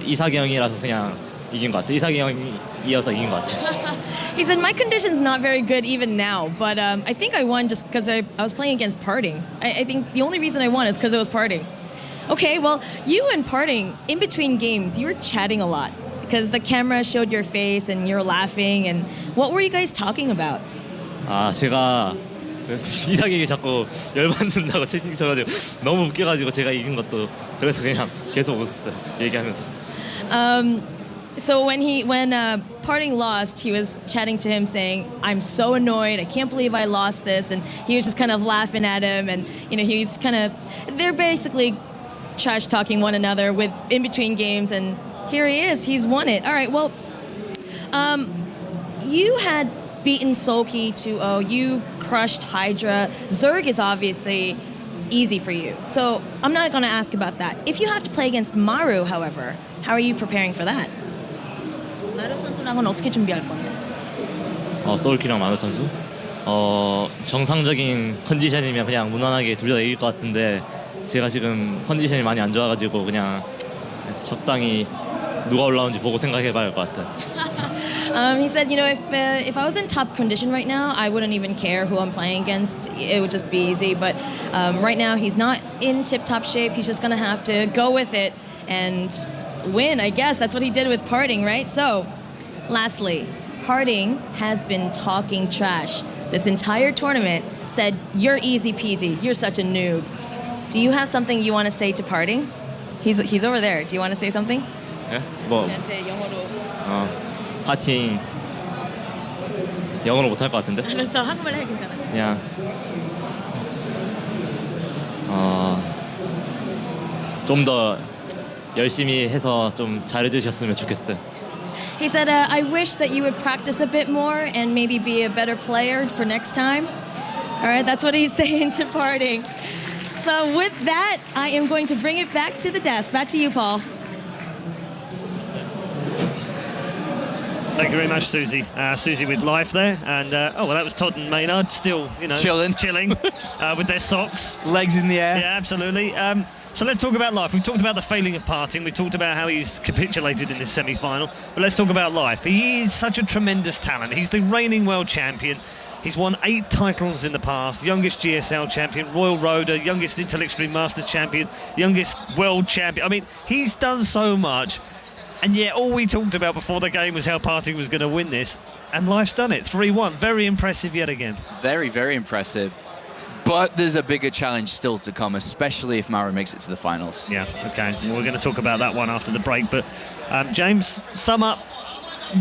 이사경이라서 그냥 이긴 것 같아. 이사경이 이어서 이긴 것 같아. He said, my condition's not very good even now, but I think I won just because I was playing against PartinG. I think the only reason I won is because it was PartinG. Okay, well, you and PartinG, in between games, you were chatting a lot because the camera showed your face and you're laughing. And what were you guys talking about? 제가 이사경이 자꾸 열받는다고 채팅 쳐가지고 너무 웃겨가지고 제가 이긴 것도 그래서 그냥 계속 웃었어요. 얘기하면서. So when PartinG lost, he was chatting to him saying, I'm so annoyed, I can't believe I lost this, and he was just kind of laughing at him, and you know, he's kind of, they're basically trash talking one another with in between games, and here he is, he's won it. All right, well, you had beaten Sulky 2-0, you crushed Hydra. Zerg is obviously easy for you, so I'm not going to ask about that. If you have to play against Maru, however, how are you preparing for that? 마루 선수랑은 어떻게 준비할 건데? 소울키랑 마루 선수? 정상적인 컨디션이면 그냥 무난하게 둘 다 이길 것 같은데 제가 지금 컨디션이 많이 안 좋아가지고 그냥 적당히 누가 올라오는지 보고 생각해봐야 할 것 같아. He said, you know, if I was in top condition right now, I wouldn't even care who I'm playing against. It would just be easy. But right now, he's not in tip-top shape. He's just going to have to go with it and win, I guess. That's what he did with PartinG, right? So, lastly, PartinG has been talking trash this entire tournament, said, you're easy peasy, you're such a noob. Do you have something you want to say to PartinG? He's over there. Do you want to say something? 예? 뭐? 파팅 영어로 못할 것 같은데? 알았어, 한국말 해, 괜찮아. 그냥 좀 더 열심히 해서 좀 잘해주셨으면 좋겠어요. He said, I wish that you would practice a bit more and maybe be a better player for next time. All right, that's what he's saying to PartinG. So with that, I am going to bring it back to the desk. Back to you, Paul. Thank you very much, Susie. Susie with life there, and oh well, that was Todd and Maynard still, chilling with their socks, legs in the air. Yeah, absolutely. So let's talk about life. We've talked about the failing of PartinG. We've talked about how he's capitulated in this semi-final, but let's talk about life. He is such a tremendous talent. He's the reigning world champion. He's won 8 titles in the past, youngest GSL champion, Royal Roader, youngest Intel Extreme Masters champion, youngest world champion. I mean, he's done so much. And yet all we talked about before the game was how PartinG was going to win this. And life's done it. 3-1. Very impressive yet again. Very, very impressive. But there's a bigger challenge still to come, especially if Mauro makes it to the finals. Yeah, okay. Well, we're going to talk about that one after the break. But James, sum up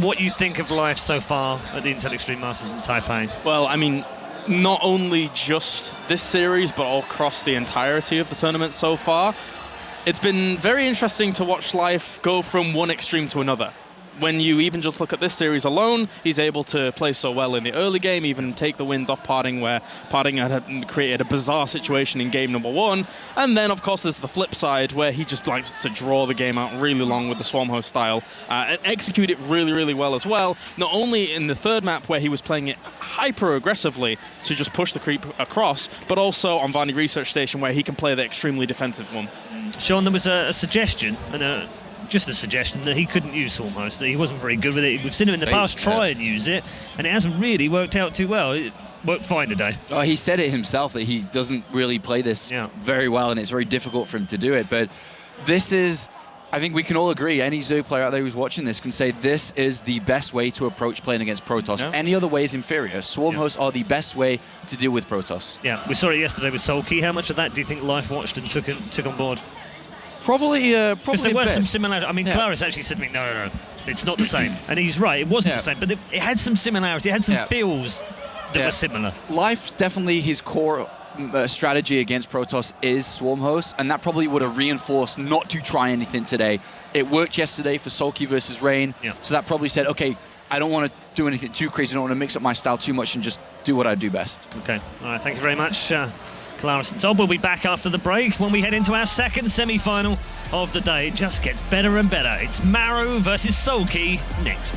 what you think of life so far at the Intel Extreme Masters in Taipei. Well, I mean, not only just this series, but all across the entirety of the tournament so far. It's been very interesting to watch life go from one extreme to another. When you even just look at this series alone, he's able to play so well in the early game, even take the wins off PartinG, where PartinG had created a bizarre situation in game number 1. And then, of course, there's the flip side, where he just likes to draw the game out really long with the Swarm Host style and execute it really, really well as well. Not only in the third map, where he was playing it hyper-aggressively to just push the creep across, but also on Varney Research Station, where he can play the extremely defensive one. Sean, there was a suggestion, and just a suggestion, that he couldn't use Swarm Host, that he wasn't very good with it. We've seen him in the past try and use it, and it hasn't really worked out too well. It worked fine today. Oh, he said it himself that he doesn't really play this very well, and it's very difficult for him to do it. But this is, I think we can all agree, any Zerg player out there who's watching this can say this is the best way to approach playing against Protoss. Yeah. Any other way is inferior. Swarm Hosts are the best way to deal with Protoss. Yeah, we saw it yesterday with Sulky. How much of that do you think Life watched and took on board? Probably because there were some similarities. I mean, Claris actually said to me, no, it's not the same. And he's right, it wasn't the same, but it had some similarities. It had some feels that were similar. Life's definitely his core strategy against Protoss is Swarm Host, and that probably would have reinforced not to try anything today. It worked yesterday for Sulky versus Rain, so that probably said, okay, I don't want to do anything too crazy. I don't want to mix up my style too much and just do what I do best. Okay, all right, thank you very much. Claris and Todd will be back after the break when we head into our second semi-final of the day. It just gets better and better. It's Mauro versus Sulky next.